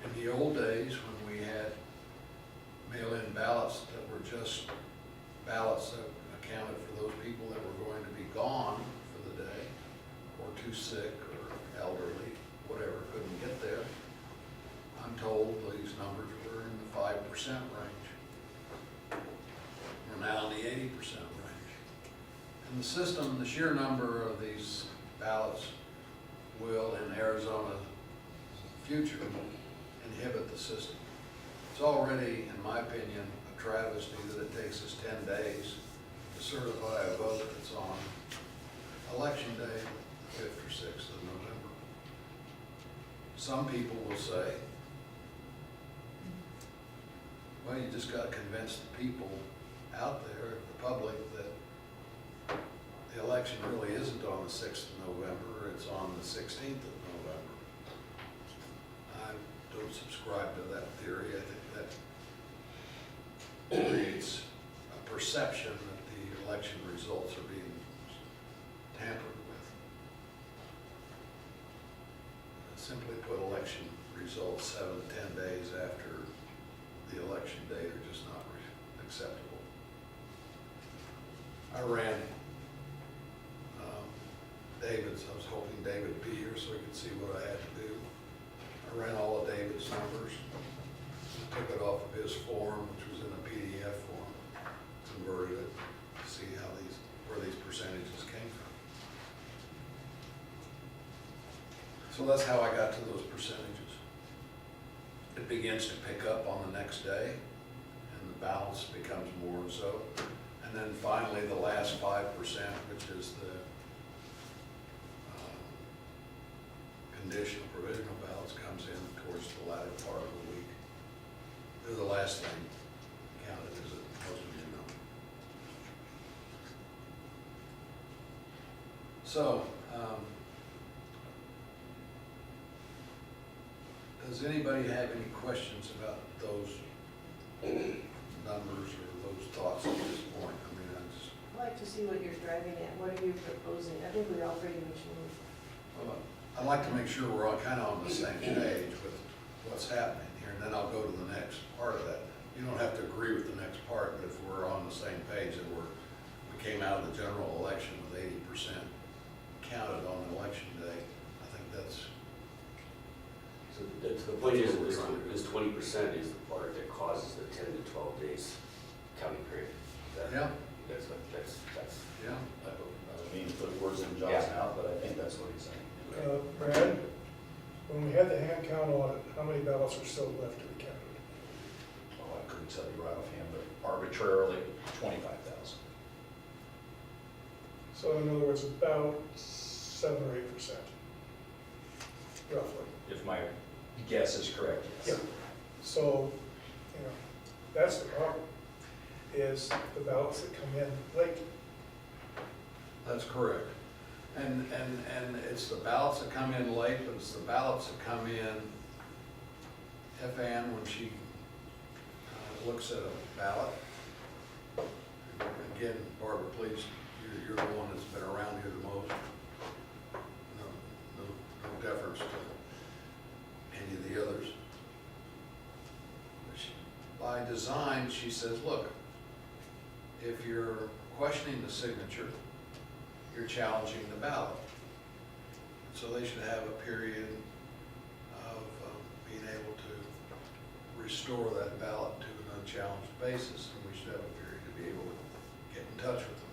In the old days, when we had mail-in ballots that were just ballots that accounted for those people that were going to be gone for the day, or too sick, or elderly, whatever, couldn't get there, I'm told these numbers were in the 5% range. We're now in the 80% range. And the system, the sheer number of these ballots will, in Arizona's future, inhibit the system. It's already, in my opinion, a travesty that it takes us 10 days to certify a vote that's on election day, the 5th or 6th of November. Some people will say, well, you just got to convince the people out there, the public, that the election really isn't on the 6th of November, it's on the 16th of November. I don't subscribe to that theory. I think that creates a perception that the election results are being tampered with. Simply put, election results 7 to 10 days after the election date are just not acceptable. I ran David's, I was hoping David would be here so he could see what I had to do. I ran all of David's numbers, took it off of his form, which was in a PDF form, converted it to see how where these percentages came from. So that's how I got to those percentages. It begins to pick up on the next day, and the balance becomes more so. And then finally, the last 5%, which is the conditional provisional ballots, comes in towards the latter part of the week. They're the last thing counted, as most of you know. So, does anybody have any questions about those numbers or those thoughts at this point? I mean, I'd like to see what you're driving at. What are you proposing? I think we all pretty much moved. I'd like to make sure we're all kind of on the same page with what's happening here, and then I'll go to the next part of that. You don't have to agree with the next part, but if we're on the same page that we came out of the general election with 80% counted on election day, I think that's. So the point is, this 20% is the part that causes the 10 to 12 days counting period. Yeah. That's, Yeah. I don't mean to put words in John's mouth, but I think that's what he's saying. Brad, when we had the hand count audit, how many ballots are still left to be counted? Oh, I couldn't tell you right offhand, but arbitrarily, 25,000. So in other words, about 7 or 8%, roughly. If my guess is correct, yes. So, that's the problem, is the ballots that come in late. That's correct. And it's the ballots that come in late, but it's the ballots that come in, Ann, when she looks at a ballot. Again, Barbara, please, you're the one that's been around here the most. No deference to any of the others. By design, she says, look, if you're questioning the signature, you're challenging the ballot. So they should have a period of being able to restore that ballot to an unchallenged basis, and we should have a period to be able to get in touch with them.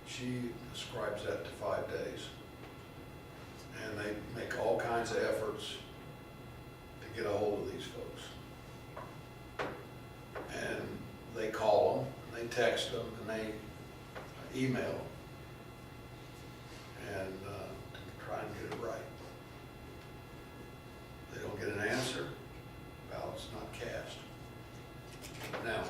She ascribes that to 5 days. And they make all kinds of efforts to get a hold of these folks. And they call them, they text them, and they email them, and to try and get it right. They don't get an answer, ballot's not cast. Now,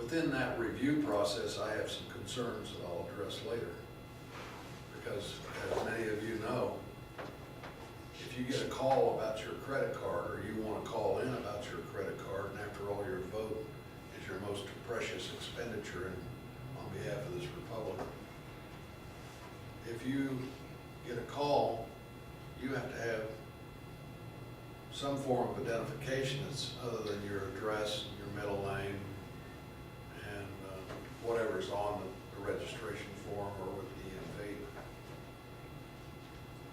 within that review process, I have some concerns that I'll address later. Because as many of you know, if you get a call about your credit card, or you want to call in about your credit card, and after all, your vote is your most precious expenditure on behalf of this republic, if you get a call, you have to have some form of identification that's other than your address, your middle name, and whatever's on the registration form or with the DMV.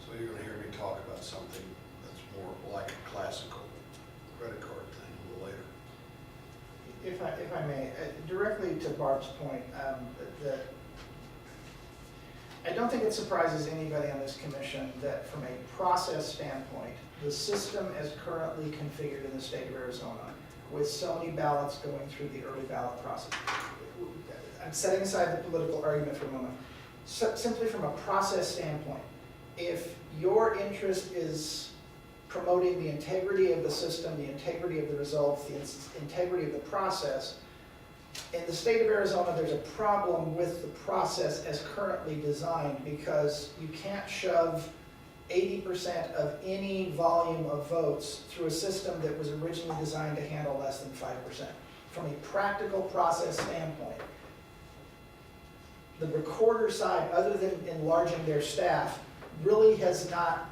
So you're gonna hear me talk about something that's more like a classical credit card thing a little later. If I may, directly to Barb's point, I don't think it surprises anybody on this commission that from a process standpoint, the system as currently configured in the state of Arizona, with so many ballots going through the early ballot process, I'm setting aside the political argument for a moment, simply from a process standpoint, if your interest is promoting the integrity of the system, the integrity of the results, the integrity of the process, in the state of Arizona, there's a problem with the process as currently designed because you can't shove 80% of any volume of votes through a system that was originally designed to handle less than 5%. From a practical process standpoint, the recorder side, other than enlarging their staff, really has not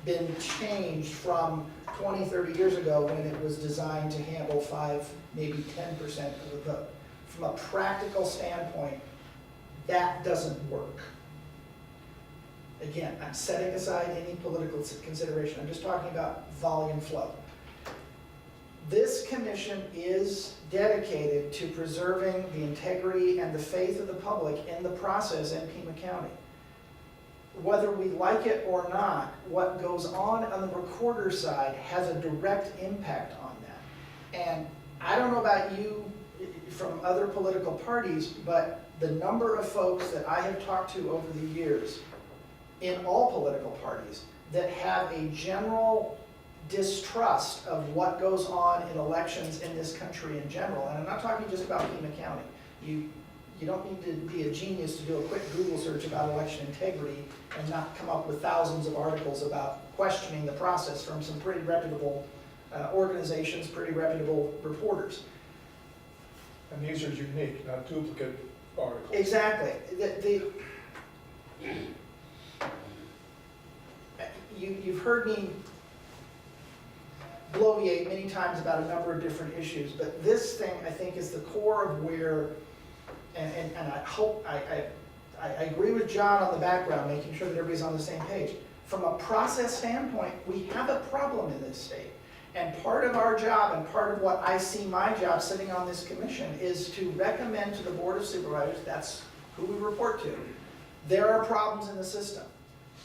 been changed from 20, 30 years ago when it was designed to handle 5, maybe 10% of the vote. From a practical standpoint, that doesn't work. Again, I'm setting aside any political consideration. I'm just talking about volume flow. This commission is dedicated to preserving the integrity and the faith of the public in the process in Pima County. Whether we like it or not, what goes on the recorder side has a direct impact on that. And I don't know about you from other political parties, but the number of folks that I have talked to over the years in all political parties that have a general distrust of what goes on in elections in this country in general, and I'm not talking just about Pima County. You don't need to be a genius to do a quick Google search about election integrity and not come up with thousands of articles about questioning the process from some pretty reputable organizations, pretty reputable reporters. And these are unique, not duplicate articles. Exactly. You've heard me bloviate many times about a number of different issues, but this thing I think is the core of where, and I hope, I agree with John on the background, making sure that everybody's on the same page. From a process standpoint, we have a problem in this state. And part of our job, and part of what I see my job sitting on this commission, is to recommend to the Board of Supervisors, that's who we report to, there are problems in the system.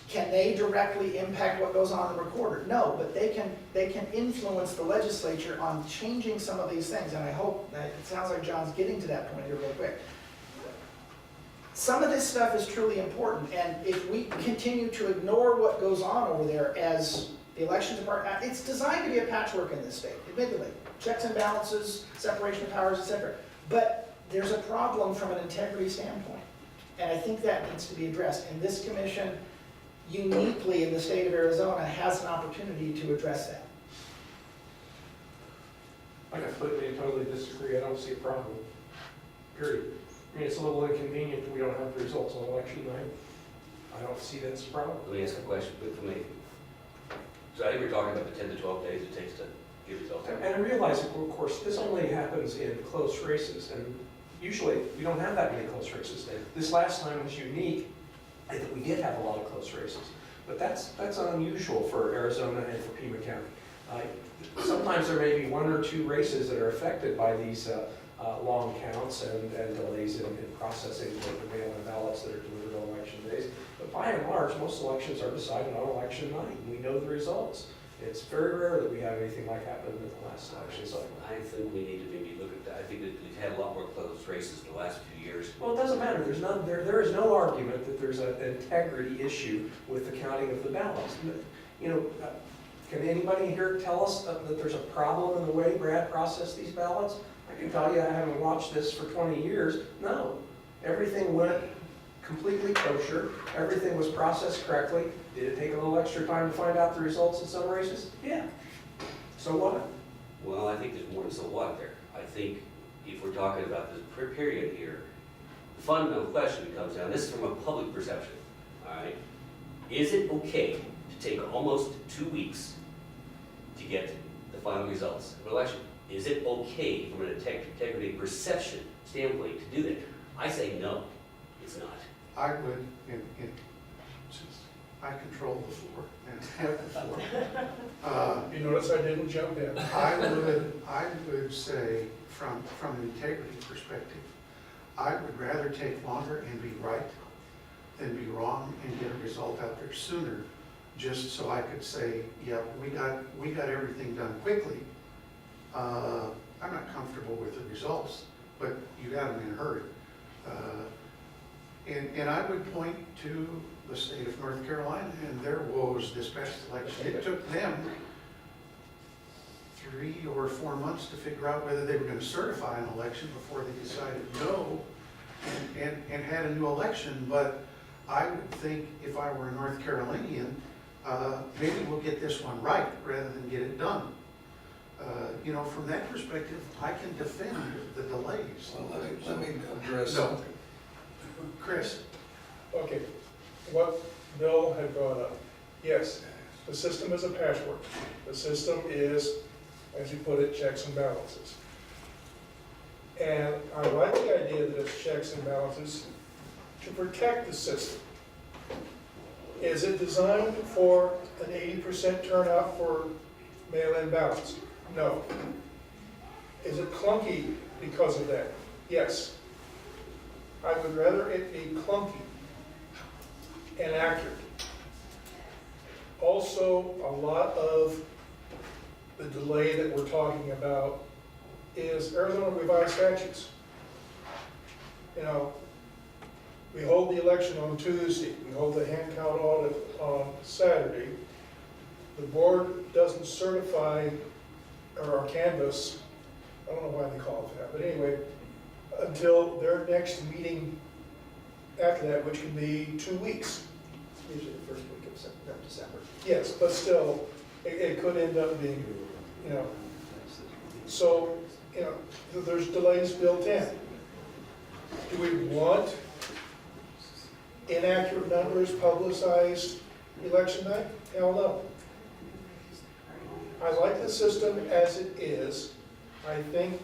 Can they directly impact what goes on in the recorder? No, but they can influence the legislature on changing some of these things, and I hope that, it sounds like John's getting to that point here real quick. Some of this stuff is truly important, and if we continue to ignore what goes on over there as the election department, it's designed to be a patchwork in this state, admittedly. Checks and balances, separation of powers, etc. But there's a problem from an integrity standpoint, and I think that needs to be addressed. And this commission, uniquely in the state of Arizona, has an opportunity to address that. I completely and totally disagree. I don't see a problem, period. I mean, it's a little inconvenient that we don't have the results on election night. I don't see that's a problem. Let me ask a question for me. So I think we're talking about the 10 to 12 days it takes to get results. And I realize, of course, this only happens in close races, and usually we don't have that many close races. This last time was unique, in that we did have a lot of close races. But that's unusual for Arizona and for Pima County. Sometimes there may be 1 or 2 races that are affected by these long counts and delays in processing the mail-in ballots that are delivered on election days. But by and large, most elections are decided on election night, and we know the results. It's very rare that we have anything like happened in the last election cycle. I think we need to maybe look at that. I think that we've had a lot more close races the last few years. Well, it doesn't matter. There is no argument that there's an integrity issue with the counting of the ballots. You know, Can anybody here tell us that there's a problem in the way Brad processed these ballots? I can tell you, I haven't watched this for 20 years. No, everything went completely kosher. Everything was processed correctly. Did it take a little extra time to find out the results in some races? Yeah. So what? Well, I think there's more than so what there. I think if we're talking about this period here, the fundamental question comes down, this is from a public perception, all right? Is it okay to take almost 2 weeks to get the final results of an election? Is it okay from an integrity perception standpoint to do that? I say no, it's not. I would, since I control the floor and have the floor. You notice I didn't jump in. I would say, from an integrity perspective, I would rather take longer and be right than be wrong and get a result out there sooner, just so I could say, yeah, we got everything done quickly. I'm not comfortable with the results, but you got them in a hurry. And I would point to the state of North Carolina and their woes this past election. It took them 3 or 4 months to figure out whether they were going to certify an election before they decided no and had a new election. But I would think if I were a North Carolinian, maybe we'll get this one right rather than get it done. You know, from that perspective, I can defend the delays. Well, let me address No. something. Chris? Okay, what Bill had brought up, yes, the system is a patchwork. The system is, as you put it, checks and balances. And I like the idea that it's checks and balances to protect the system. Is it designed for an 80% turnout for mail-in ballots? No. Is it clunky because of that? Yes. I would rather it be clunky and accurate. Also, a lot of the delay that we're talking about is Arizona revised statutes. You know, we hold the election on Tuesday, we hold the hand count audit on Saturday. The board doesn't certify or canvass, I don't know why they call it that, but anyway, until their next meeting after that, which can be 2 weeks. Usually the first week of December. Yes, but still, it could end up being, you know, so, you know, there's delays built in. Do we want inaccurate numbers publicized election night? Hell no. I like the system as it is. I think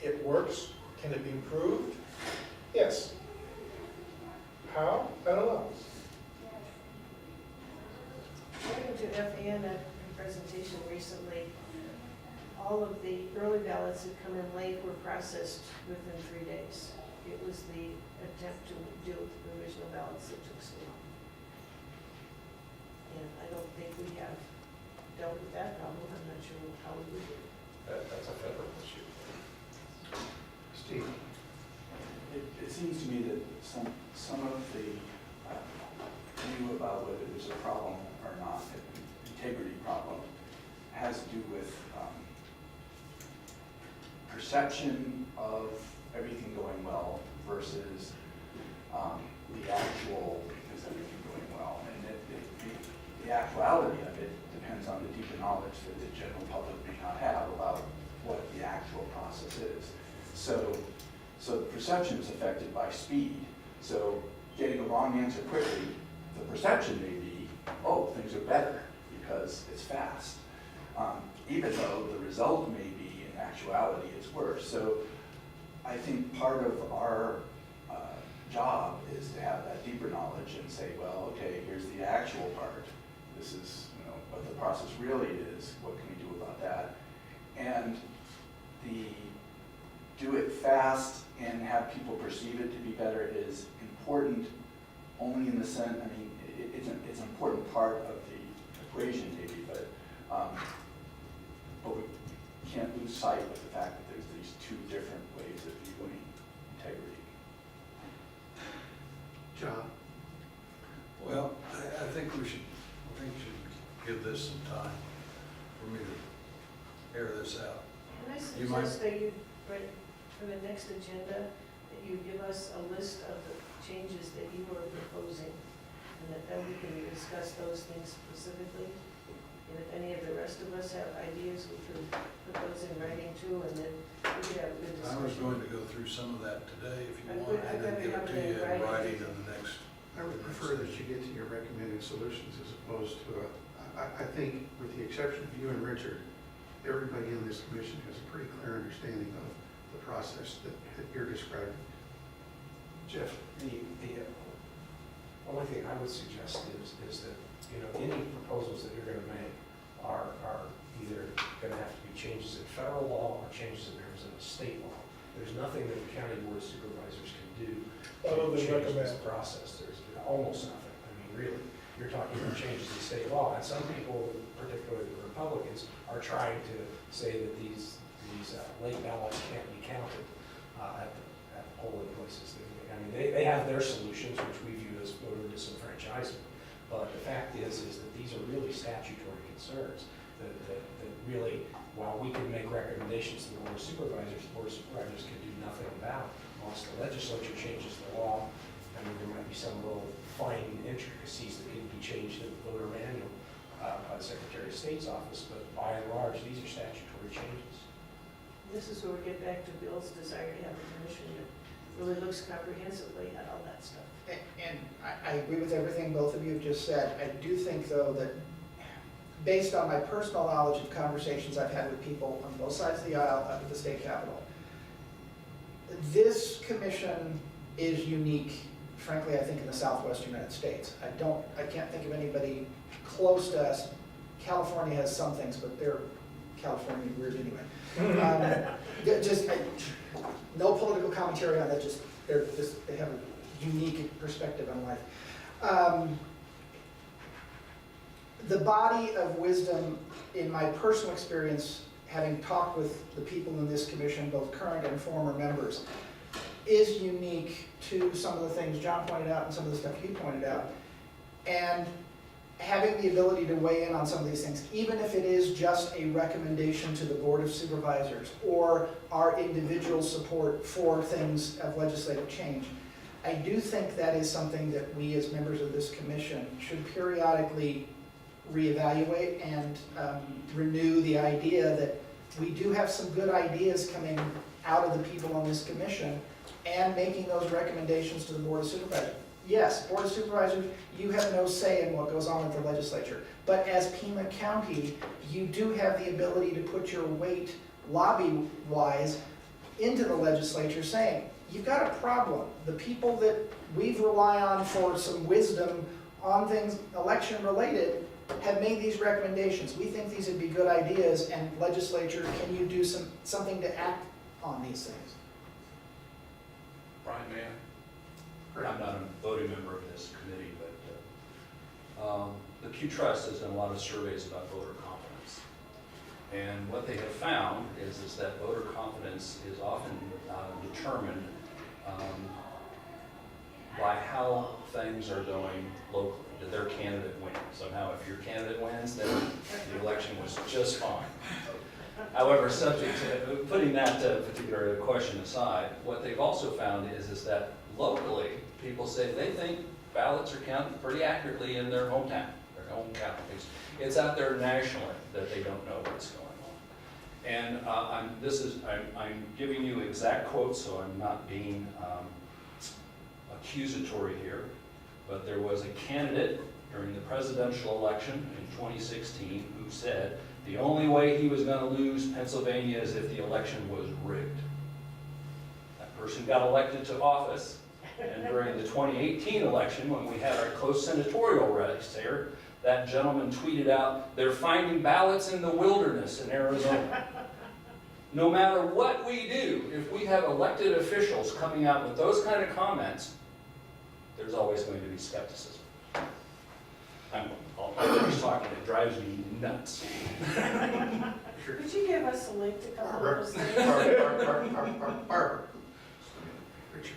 it works. Can it be improved? Yes. How? I don't know. According to FAN, a presentation recently, all of the early ballots that come in late were processed within 3 days. It was the attempt to deal with the provisional ballots that took so long. And I don't think we have dealt with that problem. I'm not sure how we would do it. That's a federal issue. Steve? It seems to me that some of the view about whether there's a problem or not, an integrity problem, has to do with perception of everything going well versus the actual, is everything going well? And the actuality of it depends on the deeper knowledge that the general public may not have about what the actual process is. So the perception is affected by speed. So getting a wrong answer quickly, the perception may be, oh, things are better because it's fast. Even though the result may be, in actuality, it's worse. So I think part of our job is to have that deeper knowledge and say, well, okay, here's the actual part. This is, you know, what the process really is. What can we do about that? And the do it fast and have people perceive it to be better is important only in the sense, I mean, it's an important part of the equation maybe, but we can't lose sight of the fact that there's these two different ways of viewing integrity. John? Well, I think we should give this some time. this out. Can I You might- suggest that you, right, for the next agenda, that you give us a list of the changes that you are proposing, and that then we can discuss those things specifically? And if any of the rest of us have ideas, we could put those in writing too, and then we could have a good I was discussion. going to go through some of that today, if you I want, would- and then I'd give it rather to have you it in in writing writing. in the next. I would prefer that you get to your recommended solutions as opposed to I think with the exception of you and Richard, everybody in this commission has a pretty clear understanding of the process that you're describing. Jeff? The only thing I would suggest is that, you know, any proposals that you're gonna make are either gonna have to be changes in federal law or changes in Arizona state law. There's nothing that the county board of supervisors can do Other to than change this recommend. process. There's almost nothing. I mean, really, you're talking about changes in state law, and some people, particularly the Republicans, are trying to say that these late ballots can't be counted at the polling places. I mean, they have their solutions, which we view as voter disenfranchisement. But the fact is that these are really statutory concerns that really, while we can make recommendations to the board of supervisors can do nothing about. Unless the legislature changes the law, I mean, there might be some little fine intricacies that can be changed in the voter manual by the Secretary of State's office, but by and large, these are statutory changes. This is where we get back to Bill's desire to have a commission that really looks comprehensively at all that stuff. And I agree with everything both of you have just said. I do think, though, that based on my personal knowledge of conversations I've had with people on both sides of the aisle up at the state capitol, this commission is unique, frankly, I think, in the southwestern United States. I can't think of anybody close to us. California has some things, but they're California weird anyway. No political commentary on that, they have a unique perspective on life. The body of wisdom, in my personal experience, having talked with the people in this commission, both current and former members, is unique to some of the things John pointed out and some of the stuff you pointed out. And having the ability to weigh in on some of these things, even if it is just a recommendation to the Board of Supervisors or our individual support for things of legislative change, I do think that is something that we as members of this commission should periodically reevaluate and renew the idea that we do have some good ideas coming out of the people on this commission and making those recommendations to the Board of Supervisors. Yes, Board of Supervisors, you have no say in what goes on at the legislature, but as Pima County, you do have the ability to put your weight lobby-wise into the legislature saying, you've got a problem. The people that we rely on for some wisdom on things election-related have made these recommendations. We think these would be good ideas, and legislature, can you do something to act on these things? Brian, may I? I'm not a voting member of this committee, but the Pew Trust has done a lot of surveys about voter confidence. And what they have found is that voter confidence is often determined by how things are going locally. Did their candidate win? Somehow, if your candidate wins, then the election was just fine. However, subject to putting that particular question aside, what they've also found is that locally, people say they think ballots are counted pretty accurately in their hometown, their home counties. It's out there nationally that they don't know what's going on. And I'm giving you exact quotes, so I'm not being accusatory here. But there was a candidate during the presidential election in 2016 who said the only way he was going to lose Pennsylvania is if the election was rigged. That person got elected to office, and during the 2018 election, when we had our close senatorial race here, that gentleman tweeted out, "They're finding ballots in the wilderness in Arizona." No matter what we do, if we have elected officials coming out with those kind of comments, there's always going to be skepticism. I'm just talking, it drives me nuts. Could you give us a link to come up with those things? Barbara. Richard.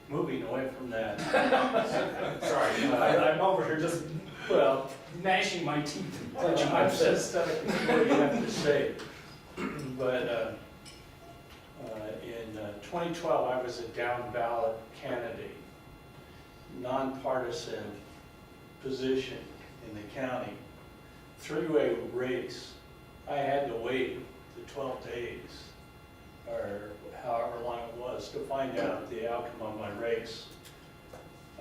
Moving away from that. Sorry, I'm over here just, gnashing my teeth and clenching my fists. What do you have to say? but in 2012, I was a down ballot candidate, nonpartisan position in the county, three-way race. I had to wait the 12 days, or however long it was, to find out the outcome of my race.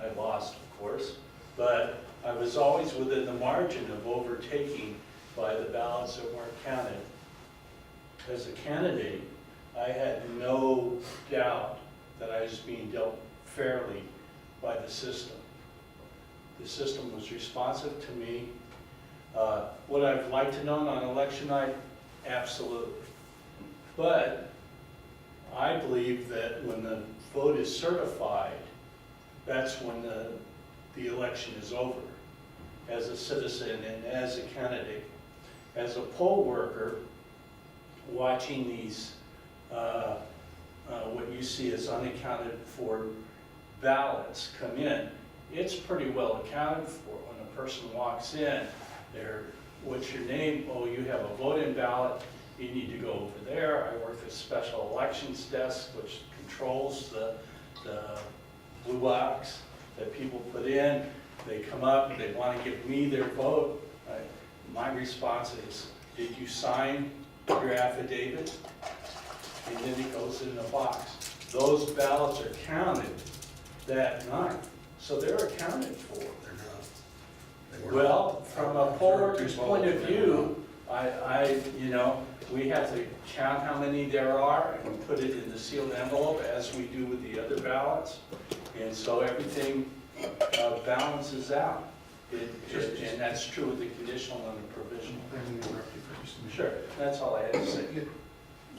I lost, of course, but I was always within the margin of overtaking by the ballots that weren't counted. As a candidate, I had no doubt that I was being dealt fairly by the system. The system was responsive to me. Would I have liked to know on election night? Absolutely. But I believe that when the vote is certified, that's when the election is over, as a citizen and as a candidate. As a poll worker, watching these, what you see as unaccounted for ballots come in, it's pretty well accounted for. When a person walks in, what's your name? Oh, you have a vote-in ballot. You need to go over there. I work at special elections desk, which controls the blue box that people put in. They come up, they want to give me their vote. My response is, did you sign your affidavit? And then it goes in the box. Those ballots are counted that night, so they're accounted for. They're not. They were Well, not. from a poll worker's point of view, we have to count how many there are and put it in the sealed envelope as we do with the other ballots. And so everything balances out. And that's true with the conditional and the provisional. Let me interrupt you for just a minute. Sure, that's all I had to say.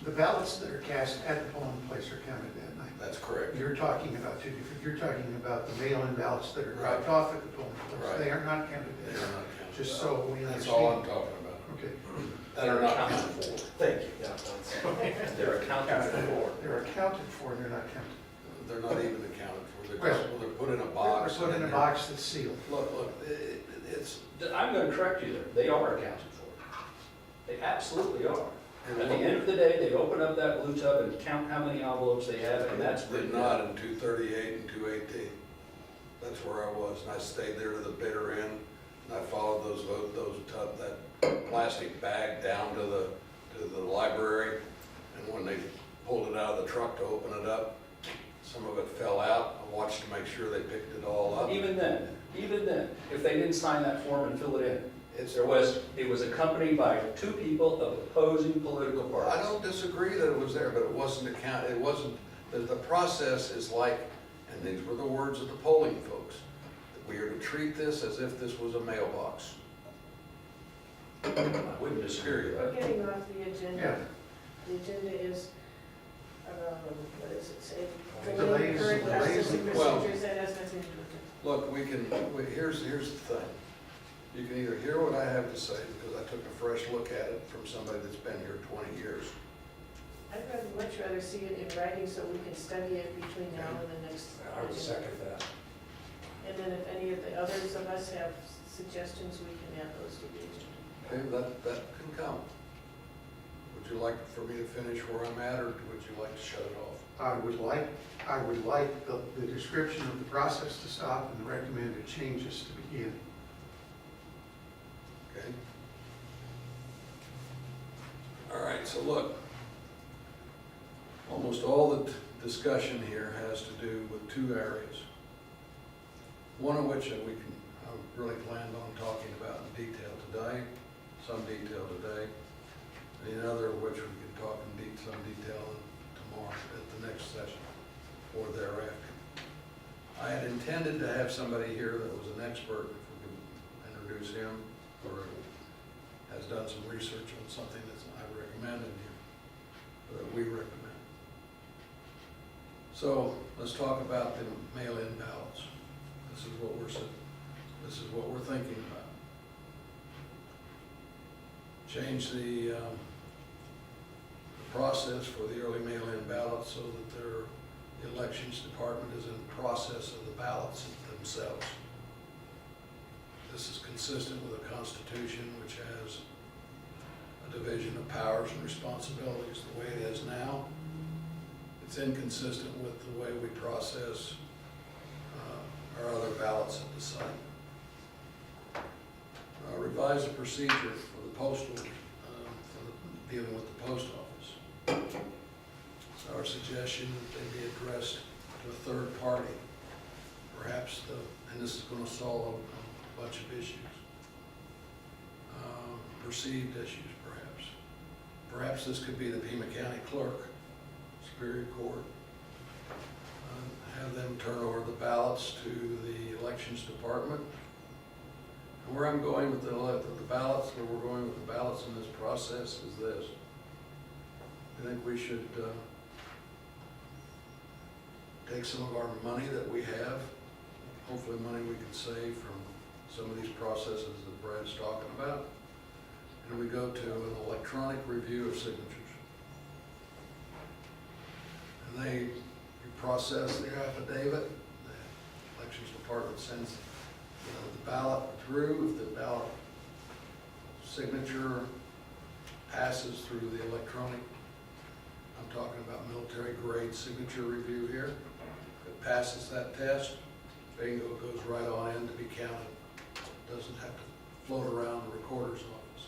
The ballots that are cast at the polling place are counted that night. That's correct. You're talking about two different, you're talking about the mail-in ballots that are dropped off at the polling place. Right. They are not counted They that are night, not counted. just so we That's all I'm understand. talking about. Okay. That are not counted for. Thank you. They're accounted for. They're accounted for, they're not counted. They're not even accounted for. They're Well, just, well, they're put in a box. They're put in a box that's sealed. Look, it's, I'm going to correct you there. They are accounted for. They absolutely are. and At the end of the day, they open up that blue tub and count how many envelopes they have, and that's did written not out. in 238 and 218. That's where I was, and I stayed there to the bitter end, and I followed that plastic bag down to the library, and when they pulled it out of the truck to open it up, some of it fell out. I watched to make sure they picked it all up. Even then, if they didn't sign that form and fill it in, It's, it was accompanied by two people of opposing political parties. I don't disagree that it was there, but it wasn't the process is like, and these were the words of the polling folks, that we are to treat this as if this was a mailbox. I wouldn't disagree with We're that. getting off the agenda. Yeah. The agenda is, what does it say? Delays- Current delays- process and well- procedures, that has nothing to do with it. Look, here's the thing. You can either hear what I have to say, because I took a fresh look at it from somebody that's been here 20 years. I'd much rather see it in writing so we can study it between now and the next. I would second that. And then if any of the others of us have suggestions, we can add those to the agenda. Okay, that can come. Would you like for me to finish where I'm at, or would you like to shut it off? I would like the description of the process to stop and the recommended changes to begin. Okay? All right, so look, almost all the discussion here has to do with two areas. One of which I really planned on talking about in detail today, some detail today, and another of which we can talk in some detail tomorrow at the next session or thereafter. I had intended to have somebody here that was an expert, if we could introduce him, or has done some research on something that I recommended here, that we recommend. So let's talk about the mail-in ballots. This is what we're thinking about. Change the process for the early mail-in ballots so that their elections department is in the process of the ballots themselves. This is consistent with the Constitution, which has a division of powers and responsibilities the way it is now. It's inconsistent with the way we process our other ballots at the site. Revise the procedure for the postal, dealing with the post office. It's our suggestion that they be addressed to a third party, perhaps and this is going to solve a bunch of issues. Perceived issues, perhaps. Perhaps this could be the Pima County Clerk, Superior Court. Have them turn over the ballots to the Elections Department. And where I'm going with the ballots, where we're going with the ballots in this process is this. I think we should take some of our money that we have, hopefully money we can save from some of these processes that Brad's talking about, and we go to an electronic review of signatures. And you process the affidavit, the Elections Department sends the ballot through. If the ballot signature passes through the electronic, I'm talking about military grade signature review here, if it passes that test, bingo, it goes right on in to be counted. It doesn't have to float around the recorder's office.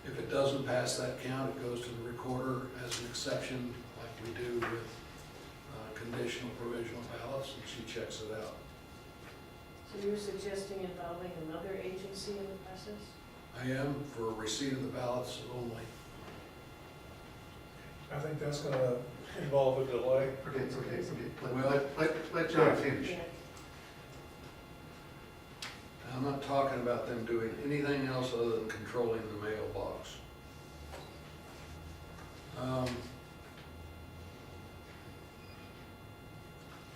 If it doesn't pass that count, it goes to the recorder as an exception, like we do with conditional provisional ballots, and she checks it out. So you're suggesting involving another agency in the process? I am for receipt of the ballots only. I think that's gonna involve a delay. Okay. Well, Let John finish. Yeah. I'm not talking about them doing anything else other than controlling the mailbox.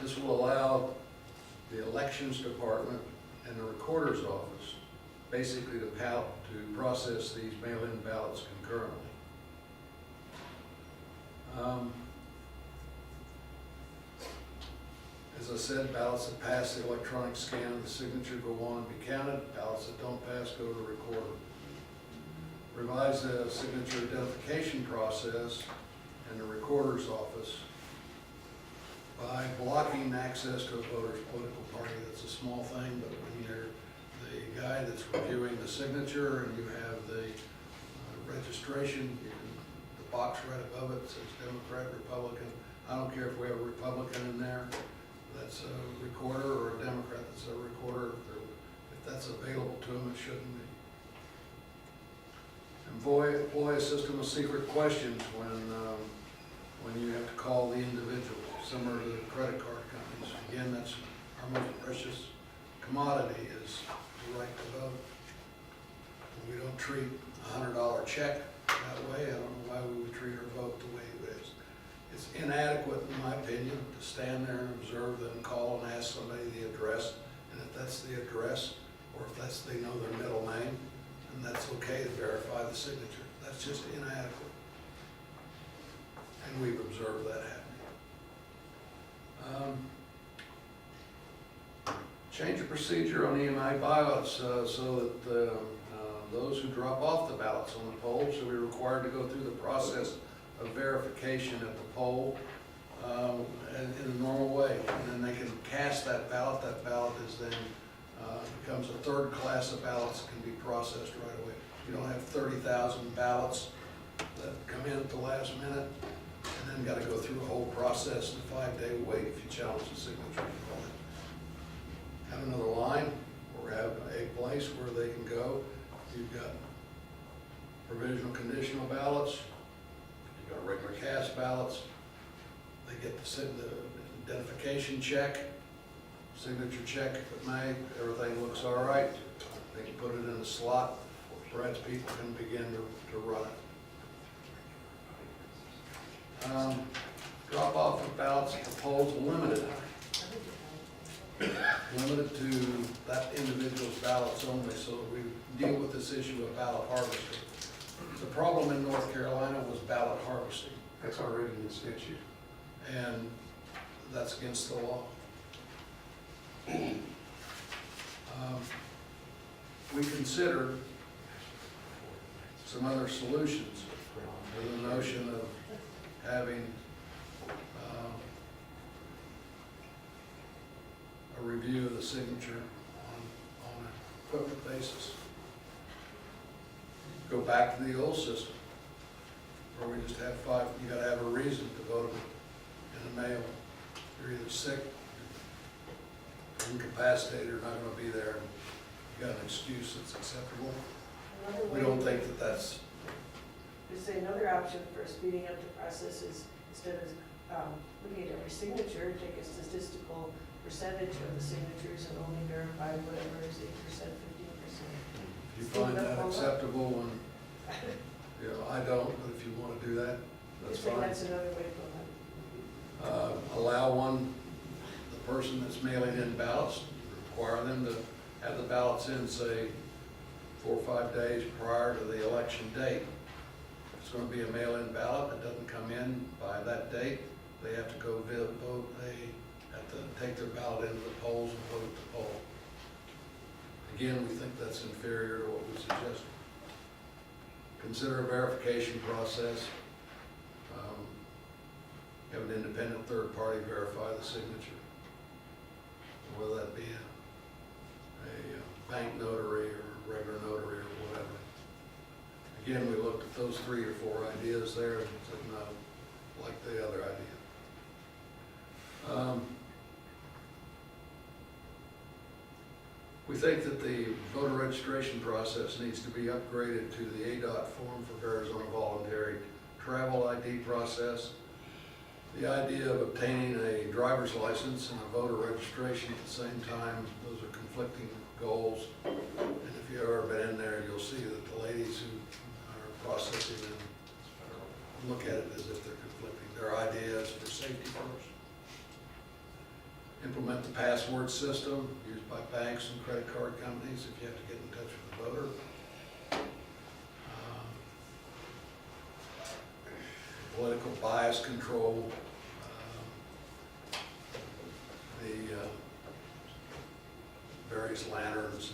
This will allow the Elections Department and the Recorder's Office basically to process these mail-in ballots concurrently. As I said, ballots that pass the electronic scan of the signature go on and be counted. Ballots that don't pass go to the recorder. Revise the signature identification process in the Recorder's Office by blocking access to a voter's political party. That's a small thing, but when you're the guy that's reviewing the signature and you have the registration, the box right above it says Democrat, Republican. I don't care if we have a Republican in there that's a recorder or a Democrat that's a recorder. If that's available to them, it shouldn't be. Employ a system of secret questions when you have to call the individual, similar to the credit card companies. Again, that's our most precious commodity is the right to vote. We don't treat a $100 check that way. I don't know why we would treat our vote the way it is. It's inadequate, in my opinion, to stand there and observe them call and ask somebody the address, and if that's the address, or if they know their middle name, and that's okay to verify the signature. That's just inadequate. And we've observed that happening. Change the procedure on EMI ballots so that those who drop off the ballots on the poll should be required to go through the process of verification at the poll in a normal way. And then they can cast that ballot. That ballot is then becomes a third class of ballots that can be processed right away. You don't have 30,000 ballots that come in at the last minute and then got to go through a whole process and a 5-day wait if you challenge the signature. Have another line or have a place where they can go. You've got provisional conditional ballots, you've got regular cast ballots. They get the identification check, signature check if it may, everything looks all right. They can put it in the slot. Brad's people can begin to run it. Drop off of ballots at the polls limited. Limited to that individual's ballots only, so that we deal with this issue of ballot harvesting. The problem in North Carolina was ballot harvesting. That's already in statute. And that's against the law. We considered some other solutions to the notion of having a review of the signature on a equipment basis. Go back to the old system, where we just have 5, you gotta have a reason to vote in the mail. You're either sick, incapacitated, or not gonna be there, and you got an excuse that's acceptable. Another We way- don't think that that's, Just say another option for speeding up the process is, instead of looking at every signature, take a statistical percentage of the signatures and only verify whatever is 8%, 15%. if you find that acceptable, and, you know, I don't, but if you wanna do that, that's Just say fine. that's another way to go. Allow the person that's mailing in ballots, require them to have the ballots in, say, 4 or 5 days prior to the election date. If it's gonna be a mail-in ballot that doesn't come in by that date, they have to go vote, they have to take their ballot into the polls and vote at the poll. Again, we think that's inferior to what we suggested. Consider a verification process. Have an independent third party verify the signature. Whether that be a bank notary or a regular notary or whatever. Again, we looked at those 3 or 4 ideas there and said no, like the other idea. We think that the voter registration process needs to be upgraded to the ADOT form for Arizona voluntary travel ID process. The idea of obtaining a driver's license and a voter registration at the same time, those are conflicting goals. And if you've ever been in there, you'll see that the ladies who are processing them look at it as if they're conflicting. Their idea is for safety first. Implement the password system used by banks and credit card companies if you have to get in touch with the voter. Political bias control, the various lanterns,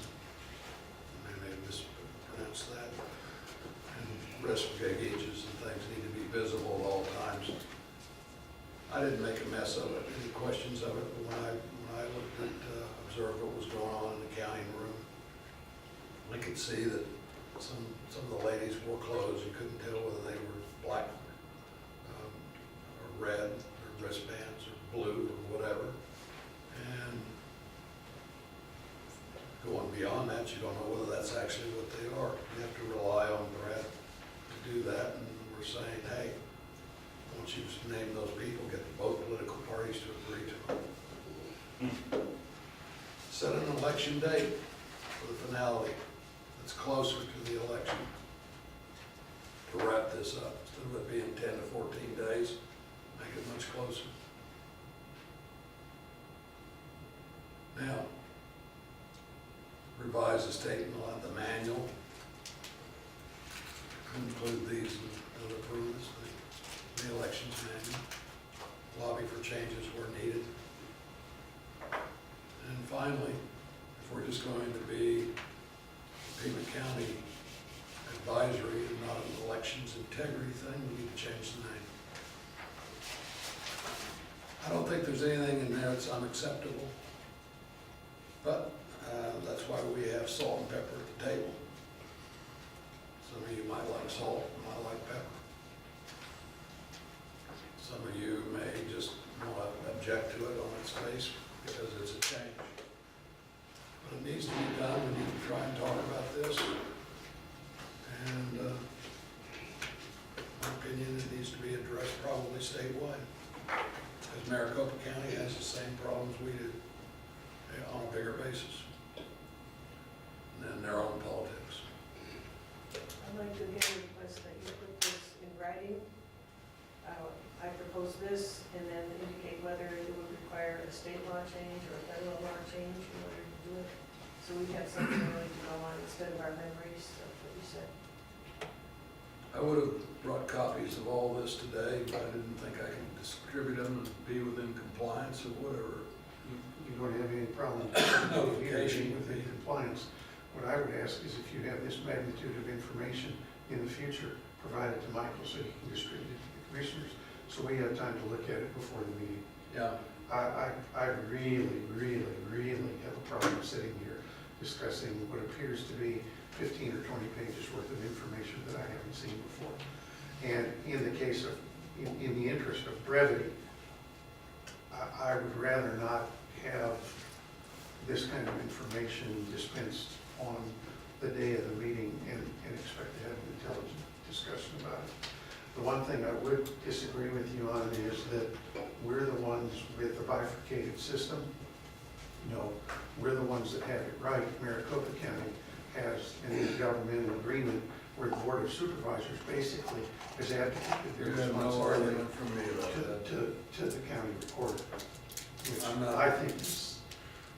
I may have mispronounced that, and risk gauges and things need to be visible at all times. I didn't make a mess of it, any questions of it, but when I looked at, observed what was going on in the counting room, I could see that some of the ladies wore clothes, you couldn't tell whether they were black or red, or wristbands, or blue, or whatever. And going beyond that, you don't know whether that's actually what they are. You have to rely on Brad to do that, and we're saying, hey, once you've named those people, get both political parties to agree to it. Set an election date for the finality that's closer to the election. To wrap this up, instead of it being 10 to 14 days, make it much closer. Now, revise the statement on the manual. Include these and approve the elections manual. Lobby for changes where needed. And finally, if we're just going to be Pima County advisory and not an elections integrity thing, we need to change the name. I don't think there's anything in there that's unacceptable, but that's why we have salt and pepper at the table. Some of you might like salt, and I like pepper. Some of you may just want to object to it on its face because it's a change. But it needs to be done, we need to try and talk about this. And in my opinion, it needs to be addressed probably statewide. Because Maricopa County has the same problems we do on a bigger basis. And then their own politics. I'd like to again request that you put this in writing. I propose this and then indicate whether it would require a state law change or a federal law change in order to do it. So we have something really to go on instead of our memories of what you said. I would have brought copies of all this today, but I didn't think I could distribute them and be within compliance or whatever. You don't have any problem Notification with the compliance. What I would ask is if you have this magnitude of information, in the future, provide it to Michael so he can distribute it to the commissioners, so we have time to look at it before the meeting. Yeah, I really have a problem sitting here discussing what appears to be 15 or 20 pages worth of information that I haven't seen before. And in the case of, in the interest of brevity, I would rather not have this kind of information dispensed on the day of the meeting and expect to have an intelligent discussion about it. The one thing I would disagree with you on is that we're the ones with the bifurcated system. No, we're the ones that have it right. Maricopa County has an intergovernmental agreement where the Board of Supervisors basically has advocated their you have no responsibility argument from me about that. to the county recorder, which I'm not- I think is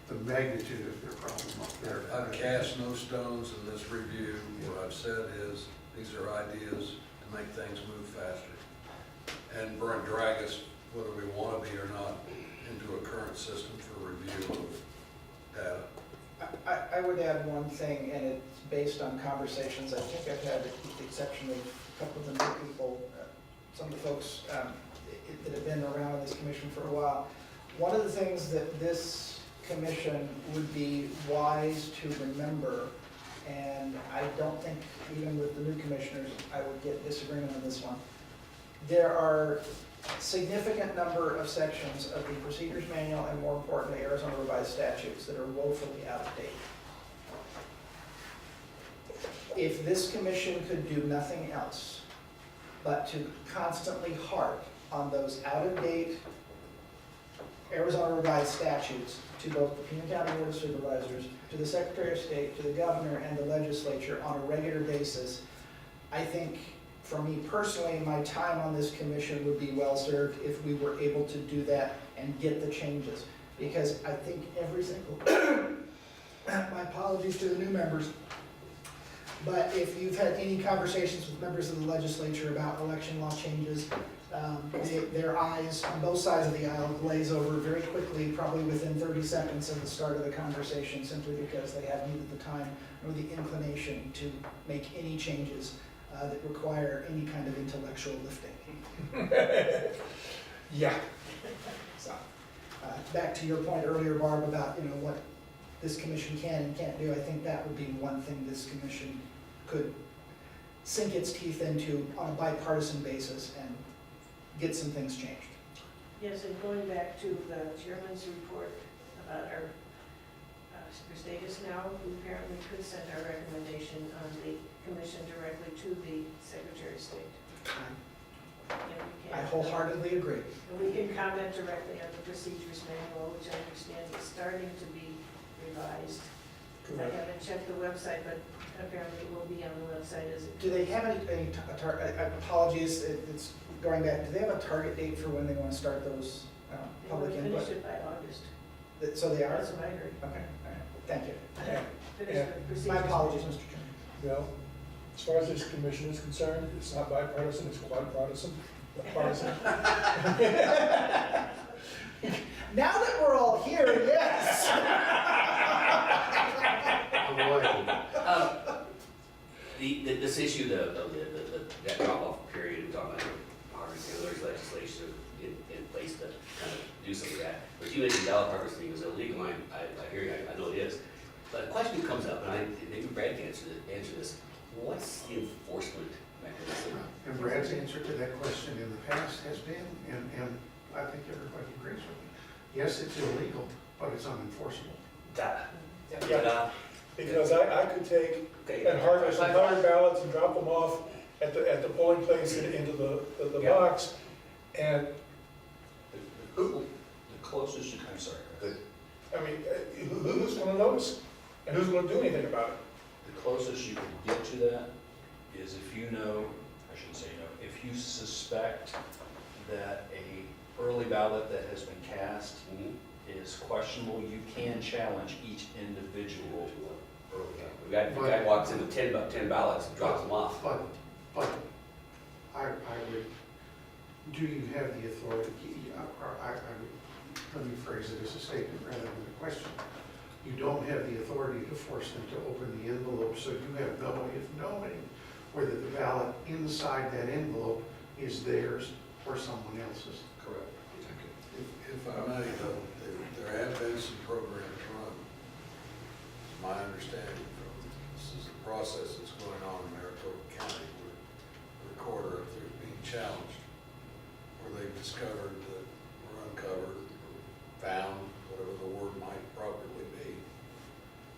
the magnitude of their problem up there. I've cast no stones in this review. What I've said is, these are ideas to make things move faster and drag us, whether we want to be or not, into a current system for review of data. I would add one thing, and it's based on conversations I think I've had, with the exception of a couple of the new people, some of the folks that have been around this commission for a while. One of the things that this commission would be wise to remember, and I don't think even with the new commissioners I would get disagreement on this one, there are significant number of sections of the procedures manual and, more importantly, Arizona revised statutes that are woefully out of date. If this commission could do nothing else but to constantly harp on those out-of-date Arizona revised statutes to both the Pima County Board of Supervisors, to the Secretary of State, to the Governor, and the legislature on a regular basis, I think, for me personally, my time on this commission would be well served if we were able to do that and get the changes. Because I think every single, my apologies to the new members, but if you've had any conversations with members of the legislature about election law changes, their eyes on both sides of the aisle glaze over very quickly, probably within 30 seconds of the start of the conversation, simply because they have neither the time nor the inclination to make any changes that require any kind of intellectual lifting. Yeah. So, back to your point earlier, Barb, about what this commission can and can't do, I think that would be one thing this commission could sink its teeth into on a bipartisan basis and get some things changed. Yes, and going back to the chairman's report about our status now, we apparently could send our recommendation on the commission directly to the Secretary of State. And we can, I wholeheartedly agree. And we can comment directly on the procedures manual, which I understand is starting to be revised. I haven't checked the website, but apparently it will be on the website as it. Do they have any apologies, it's going back, do they have a target date for when they want to start those public They will input? finish it by August. So they are? That's what I heard. Okay, all right, thank you. Finish Yeah. the procedures. My apologies, Mr. Chairman. Well, as far as this commission is concerned, it's not bipartisan, it's quadpartisan. Partisan. Now that we're all here, yes. This issue, that drop-off period, we're talking about there's legislation in place to kind of do some of that. But you mentioned ballot harvesting is illegal, I hear you, I know it is. But a question comes up, and maybe Brad can answer this, what's the enforcement mechanism? And Brad's answer to that question in the past has been, and I think everybody agrees with me, yes, it's illegal, but it's unenforceable. Yeah. Because I could take and harvest 100 ballots and drop them off at the polling place and into the box, and The closest, I'm sorry. I mean, who's going to notice? And who's going to do anything about it? The closest you can get to that is if you know, I shouldn't say no, if you suspect that a early ballot that has been cast is questionable, you can challenge each individual early ballot. The guy walks in with 10 ballots and drops them off. But I would, do you have the authority, let me phrase it as a statement rather than a question. You don't have the authority to force them to open the envelope, so you have no way of knowing whether the ballot inside that envelope is theirs or someone else's. Correct. If I may, though, there have been some programs run. My understanding from, this is the process that's going on in Maricopa County, where the recorder up there is being challenged, where they've discovered that, or uncovered, or found, whatever the word might properly be,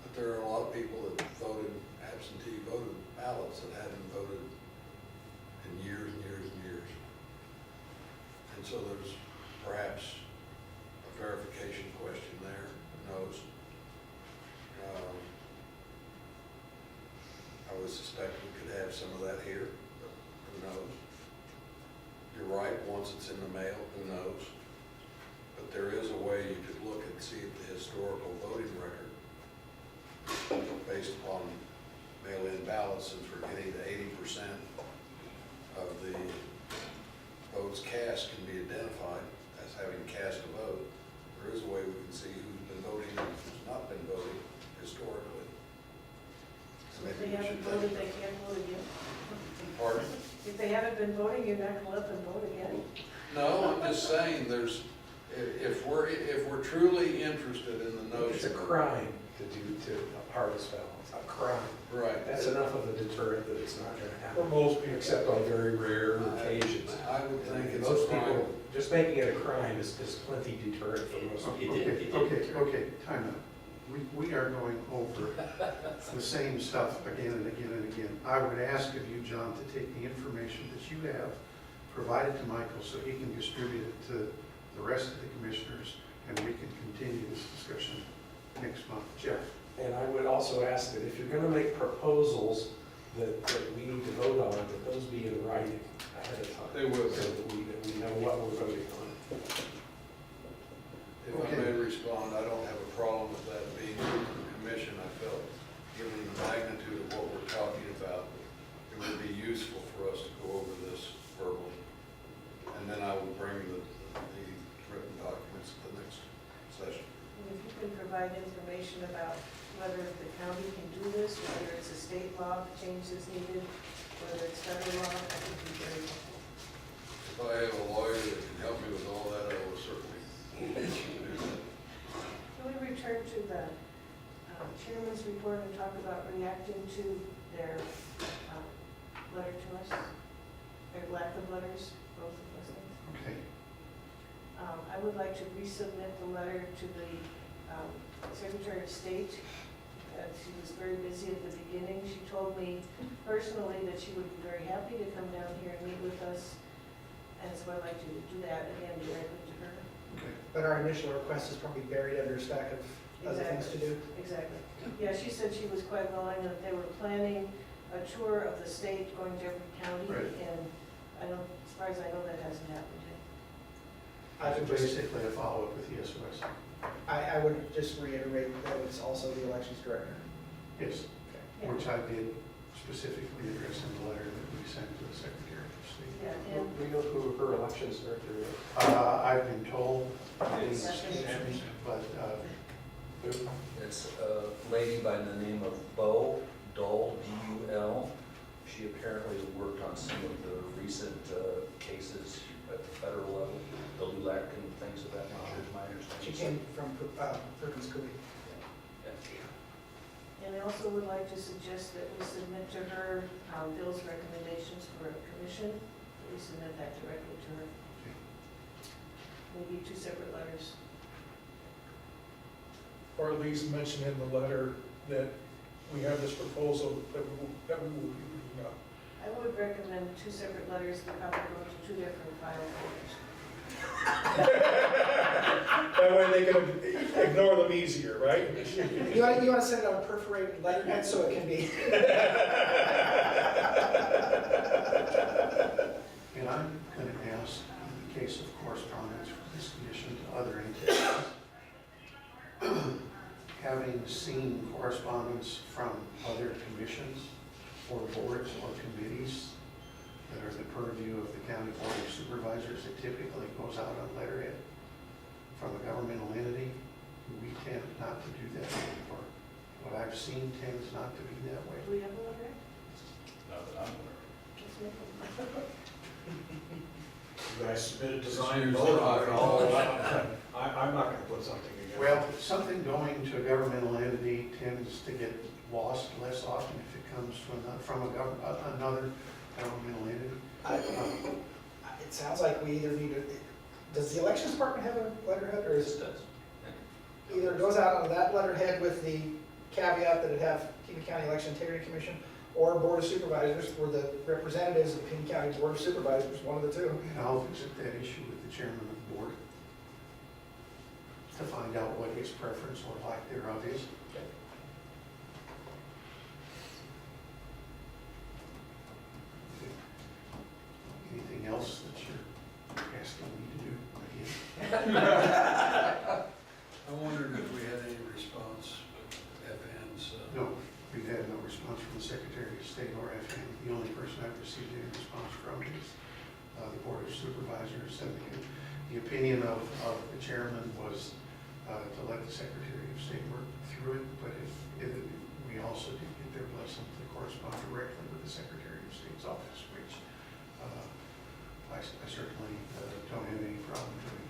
that there are a lot of people that voted, absentee voted ballots that hadn't voted in years and years and years. And so there's perhaps a verification question there, who knows? I would suspect we could have some of that here, but who knows? You're right, once it's in the mail, who knows? But there is a way you could look and see if the historical voting record, based upon mail-in ballots, since we're getting to 80% of the votes cast can be identified as having cast a vote. There is a way we can see who's been voting and who's not been voting historically. So If maybe they we haven't should voted, think. they can't vote again. Pardon? If they haven't been voting, you're not gonna let them vote again. No, I'm just saying, if we're truly interested in the notion. It's a crime to harvest ballots, a crime. Right. That's enough of a deterrent that it's not gonna For happen, most people. except on very rare occasions. I would think And it's a most crime. people, just making it a crime is plenty deterrent for most people. Okay, time out. We are going over the same stuff again and again and again. I would ask of you, John, to take the information that you have, provide it to Michael so he can distribute it to the rest of the commissioners, and we can continue this discussion next month. Jeff? And I would also ask that if you're gonna make proposals that we need to vote on, that those be in writing ahead of time. They will. So that we know what we're voting on. If I may respond, I don't have a problem with that being to the commission. I felt, given the magnitude of what we're talking about, it would be useful for us to go over this verbally. And then I will bring the written documents at the next session. And if you can provide information about whether the county can do this, whether it's a state law change that's needed, whether it's federal law, I think would be very helpful. If I have a lawyer that can help me with all that, I will certainly. Can we return to the chairman's report and talk about reacting to their letter to us? Their lack of letters, both of those things? Okay. I would like to resubmit the letter to the Secretary of State. She was very busy at the beginning. She told me personally that she would be very happy to come down here and meet with us. And so I'd like to do that again directly to her. But our initial request is probably buried under a stack of other things to do. Exactly. Yeah, she said she was quite willing, that they were planning a tour of the state going to every county. Right. And I don't, as far as I know, that hasn't happened yet. I would just, Basically a follow-up with Yes West. I would just reiterate that it's also the elections director. Yes, Yeah. which I did specifically address in the letter that we sent to the Secretary of State. Yeah, and We know who her elections director is. I've been told, Yes. but It's a lady by the name of Bo Dull, D-U-L. She apparently worked on some of the recent cases at the federal level, the LULAC and things of that nature, is my She understanding. came from Perkins County. And I also would like to suggest that we submit to her Bill's recommendations for a commission. We submit that directly to her. Maybe 2 separate letters. Or at least mention in the letter that we have this proposal that we will be reading up. I would recommend 2 separate letters that probably go to 2 different file folders. That way they can ignore them easier, right? You want to send it on perforated letterhead so it can be. And I'm going to ask, in the case of correspondence for this commission to other entities, having seen correspondence from other commissions or boards or committees that are the purview of the county board of supervisors, it typically goes out on letterhead from a governmental entity. We tend not to do that anymore. What I've seen tends not to be that way. Do we have a letter? Not that I'm aware Let's make them. You guys submitted design It's and your vote on it all. design. I'm not gonna put something together. Well, something going to a governmental entity tends to get lost less often if it comes from another governmental entity. It sounds like we either need to, does the elections department have a letterhead, or is This it does. either it goes out on that letterhead with the caveat that it have Pima County Election Integrity Commission, or Board of Supervisors, or the representatives of the Pima County Board of Supervisors, one of the two? And I'll visit that issue with the chairman of the board to find out what his preference or lack thereof is. Anything else that you're asking me to do? I wondered if we had any response, FN's, No, we've had no response from the Secretary of State or FN. The only person I've received any response from is the Board of Supervisors. And the opinion of the chairman was to let the Secretary of State work through it, but if we also did get their blessing to correspond directly with the Secretary of State's office, which I certainly don't have any problem doing.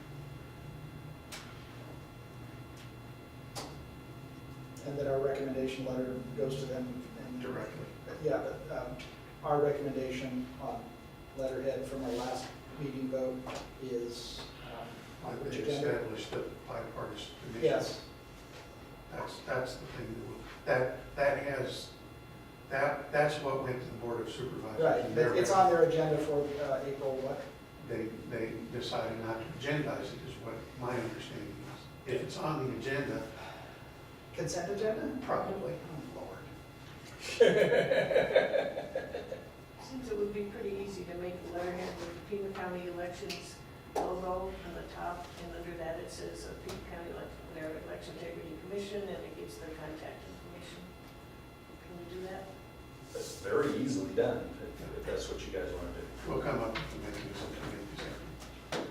And that our recommendation letter goes to them and Directly. Yeah, but our recommendation on letterhead from our last meeting vote is, on Like which they agenda? established a bipartisan commission. Yes, That's the thing that's what went to the Board of Supervisors. right, and their it's on their agenda for April what? They decided not to agendize it, is what my understanding is. If it's on the agenda, Consent agenda? probably. Oh, Lord. Seems it would be pretty easy to make the letterhead with Pima County Elections logo on the top, and under that it says Pima County Election Integrity Commission, and it gives their contact information. Can we do that? That's very easily done, if that's what you guys want to do. We'll come up with the mechanism to make this happen.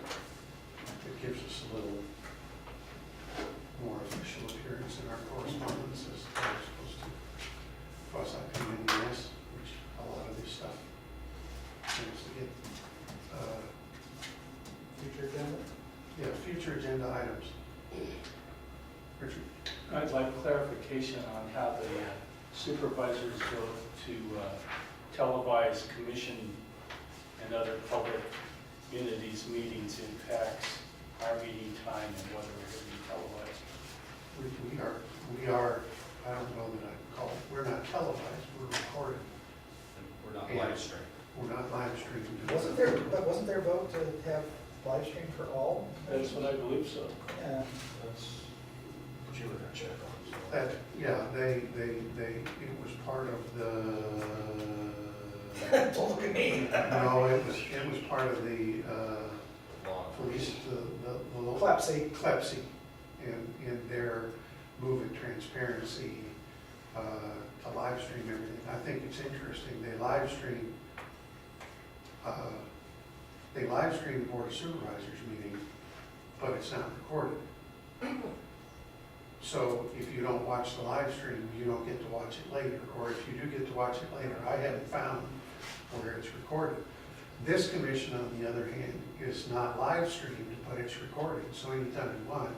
It gives us a little more official appearance in our correspondence as opposed to quasi-PNES, which a lot of this stuff tends to get. Future agenda? Yeah, future agenda items. Richard? I'd like clarification on how the supervisors go to televise commission and other public entities' meetings impacts our meeting time and whether we're going to be televised. We are, I don't know that I call it, we're not televised, we're recorded. We're not Yeah. live streaming. We're not live streaming. Wasn't there vote to have live stream for all? That's what I believe so. Yeah. That's what you were gonna check on. So. That, yeah, it was part of the, Don't look at me. no, it was part of the Law. police, the local. Clepsy. In their movement transparency to live stream everything. I think it's interesting, they live stream the Board of Supervisors meeting, but it's not recorded. So if you don't watch the live stream, you don't get to watch it later, or if you do get to watch it later, I haven't found where it's recorded. This commission, on the other hand, is not live streamed, but it's recorded, so anytime you want,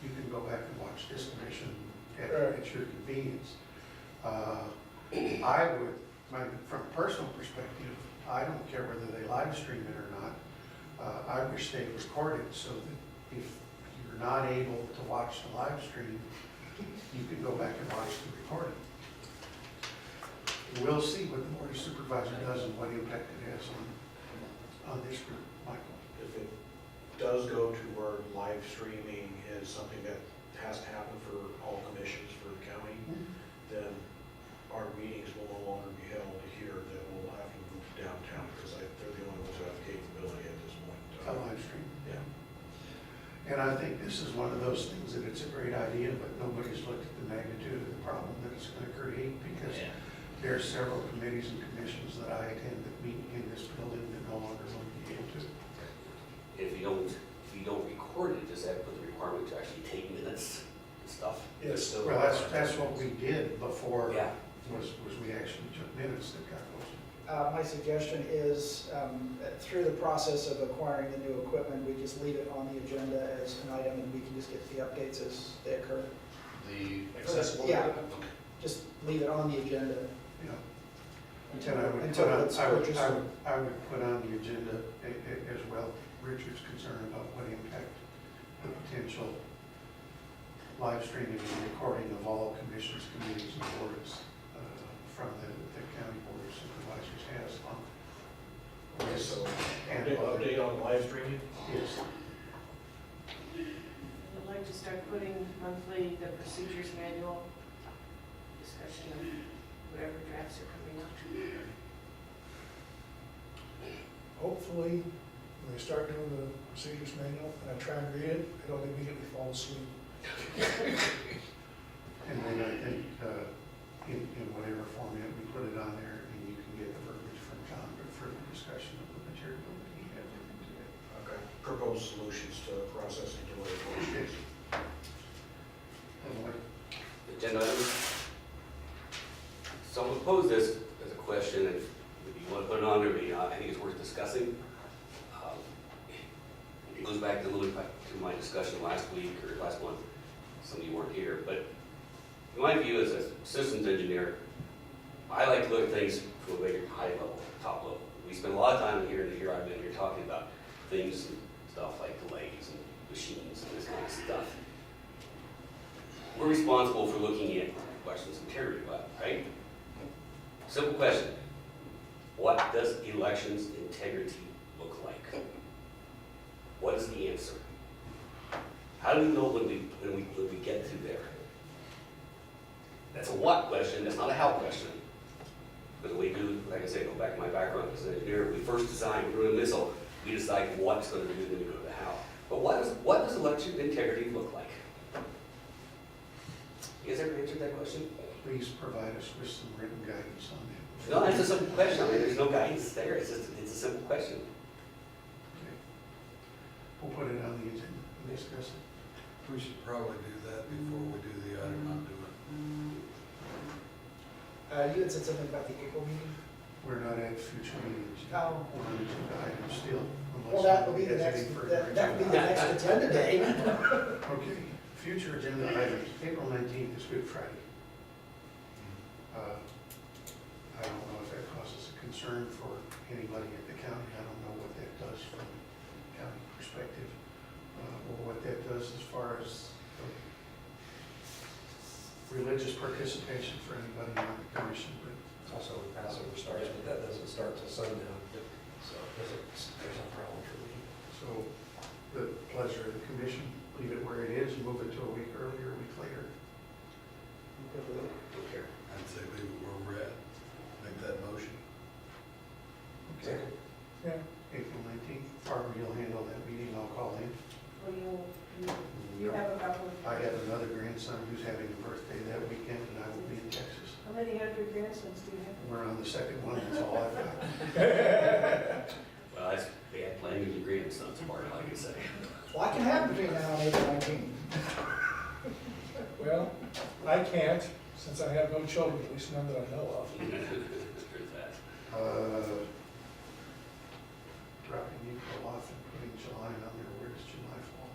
you can go back and watch this commission at your convenience. I would, from a personal perspective, I don't care whether they live stream it or not. I wish they recorded so that if you're not able to watch the live stream, you can go back and watch the recording. We'll see what the Board of Supervisors does and what impact it has on this group, Michael. If it does go to where live streaming is something that has to happen for all commissions for the county, then our meetings will no longer be held here, that we'll have to move downtown, because they're the only ones who have the capability at this point. A live stream. Yeah. And I think this is one of those things that it's a great idea, but nobody's looked at the magnitude of the problem that it's going to create, because there are several committees and commissions that I attend that meet in this building that no longer will be able to. If you don't record it, does that put the requirement to actually take minutes and stuff? Yes. Well, that's what we did before, Yeah. was we actually took minutes that got posted. my suggestion is, through the process of acquiring the new equipment, we just leave it on the agenda as an item, and we can just get the updates as they occur. The accessible Yeah. equipment? Just leave it on the agenda Yeah. until, And I would until put on, it's I would, purchased. I would put on the agenda as well, Richard's concern about what impact the potential live streaming and recording of all commissions, committees, and boards from the county board of supervisors has on. Okay, so And update on live streaming? Yes. I'd like to start putting monthly, the procedures manual, discussion of whatever drafts are coming out. Hopefully, when they start doing the procedures manual, and I try and read it, I don't immediately fall asleep. And then I think in whatever format we put it on there, and you can get the verbiage from John, but further discussion of the material that he had with him today. Okay. Propose solutions to processing delay motions. Agenda items. Someone posed this as a question, and if you want to put it on there, maybe not, I think it's worth discussing. It goes back a little bit to my discussion last week or last month. Some of you weren't here, but in my view as a systems engineer, I like to look at things from a very high level, top level. We spend a lot of time here and here I've been here talking about things and stuff like delays and machines and this kind of stuff. We're responsible for looking at questions of integrity, right? Simple question. What does elections integrity look like? What is the answer? How do we know when we get to there? That's a what question, that's not a how question. Because we do, like I said, go back to my background as an engineer, we first design, we're doing a missile, we decide what it's going to do, then we go to the how. But what does election integrity look like? You guys ever answered that question? Please provide us with some written guidance on that. No, it's a simple question. I mean, there's no guidance there. It's a simple question. Okay. We'll put it on the agenda and discuss it. We should probably do that before we do the item I'm doing. You had said something about the April meeting? We're not at future meetings. yet. Oh. We're on agenda items still. unless Well, that will be the somebody has next, any further that will be the agenda. next agenda day. Okay, future agenda items, April 19th is Good Friday. I don't know if that causes a concern for anybody at the county. I don't know what that does from a county perspective, or what that does as far as religious participation for anybody on the commission, but It's also when Passover starts, but that doesn't start till sundown, so there's no problem for me. so the pleasure of the commission, leave it where it is, move it to a week earlier, a week later. Don't care. I'd say leave it where we're at, make that motion. Okay, Yeah. April 19th, Barbara, you'll handle that meeting, I'll call in. Well, you have a couple of. I have another grandson who's having a birthday that weekend, and I will be in Texas. How many hundred grandsons do you have? We're on the second one, that's all I've got. Well, they had plenty of agreements, not so hard, like I say. Well, I can have between now and April 19th. Well, I can't, since I have no children, at least none that I know of. There's that. Dropping April off and putting July on there, where does July fall?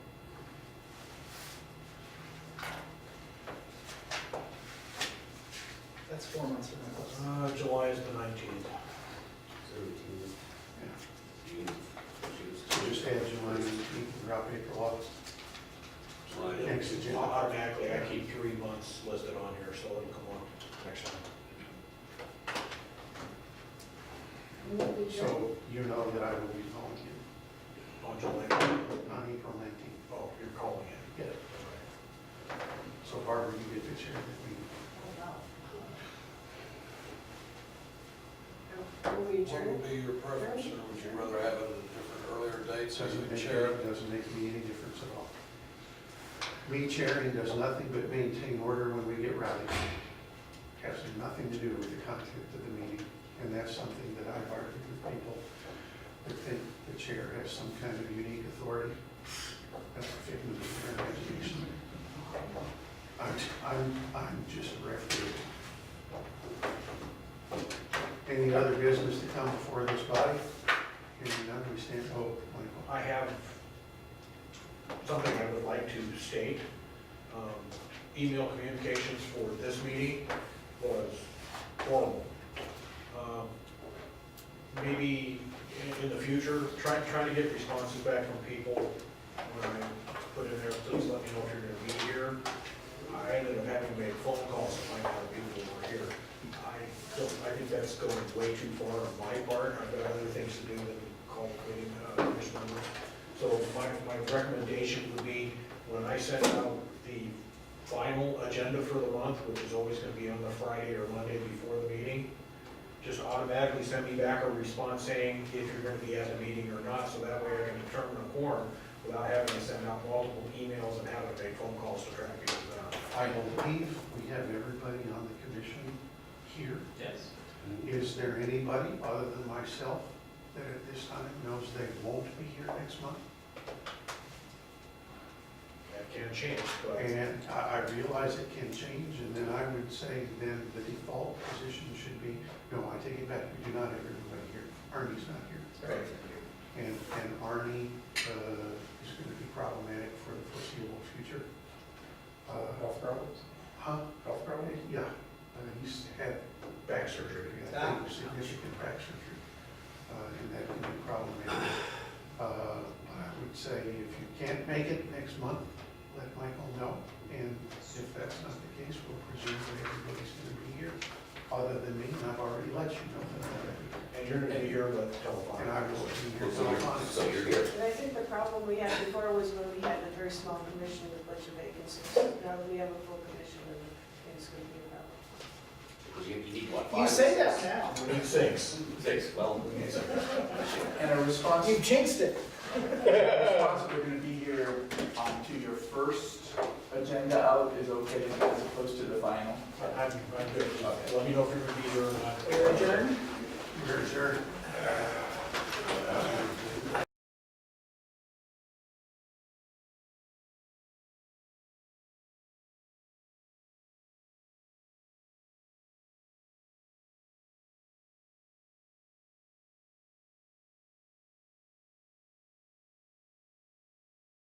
That's 4 months from now. July is the 19th. 17, Yeah. June, So just add July 19th and drop April off. July. Next agenda. Automatically, I keep 3 months listed on here, so it'll come on next time. So you know that I will be calling you On July, on April 19th. oh, you're calling it. Yeah. So Barbara, you get to chair that meeting. Will we What adjourn? would be your preference, or would you rather have it at a different earlier date so you Doesn't can make, chair it? doesn't make me any difference at all. Me chairing does nothing but maintain order when we get rowdy. Has nothing to do with the content of the meeting, and that's something that I've argued with people that think the chair has some kind of unique authority. That's a figment of their imagination. I'm just a referee. Any other business to come before this body? Hearing none, we stand, oh, Michael. I have something I would like to state. Email communications for this meeting was horrible. Maybe in the future, try to get responses back from people when I put in there, please let me know if you're gonna be here. I ended up having to make phone calls to find out if people were here. I think that's going way too far on my part. I've got other things to do than call meeting commission members. So my recommendation would be, when I send out the final agenda for the month, which is always gonna be on the Friday or Monday before the meeting, just automatically send me back a response saying if you're gonna be at the meeting or not, so that way I can determine a quorum without having to send out multiple emails and having to make phone calls to track people down. I believe we have everybody on the commission here. Yes. Is there anybody other than myself that at this time knows they won't be here next month? That can change, but And I realize it can change, and then I would say then the default position should be, no, I take it back, we do not have everybody here. Arnie's not here. okay. And Arnie is going to be problematic for the foreseeable future. Health problems? Huh? Health problems? Yeah, he's had Back surgery. I think significant back surgery, and that can be problematic. I would say if you can't make it next month, let Michael know, and if that's not the case, we'll presume that everybody's going to be here, other than me, and I've already let you know that already. And you're gonna be here with telephone. And I will be here So telephonically. you're here. And I think the problem we had before was when we had a very small commission with a bunch of vacancies. Now that we have a full commission, then it's going to be a problem. Because you need what, You 5? say that now. We need 6. 6, well, And a response, You've jinxed it. a response that we're gonna be here to your first agenda out is okay as opposed to the final. I'm good. Let me know if you're gonna be here or not. We're adjourned. You're adjourned.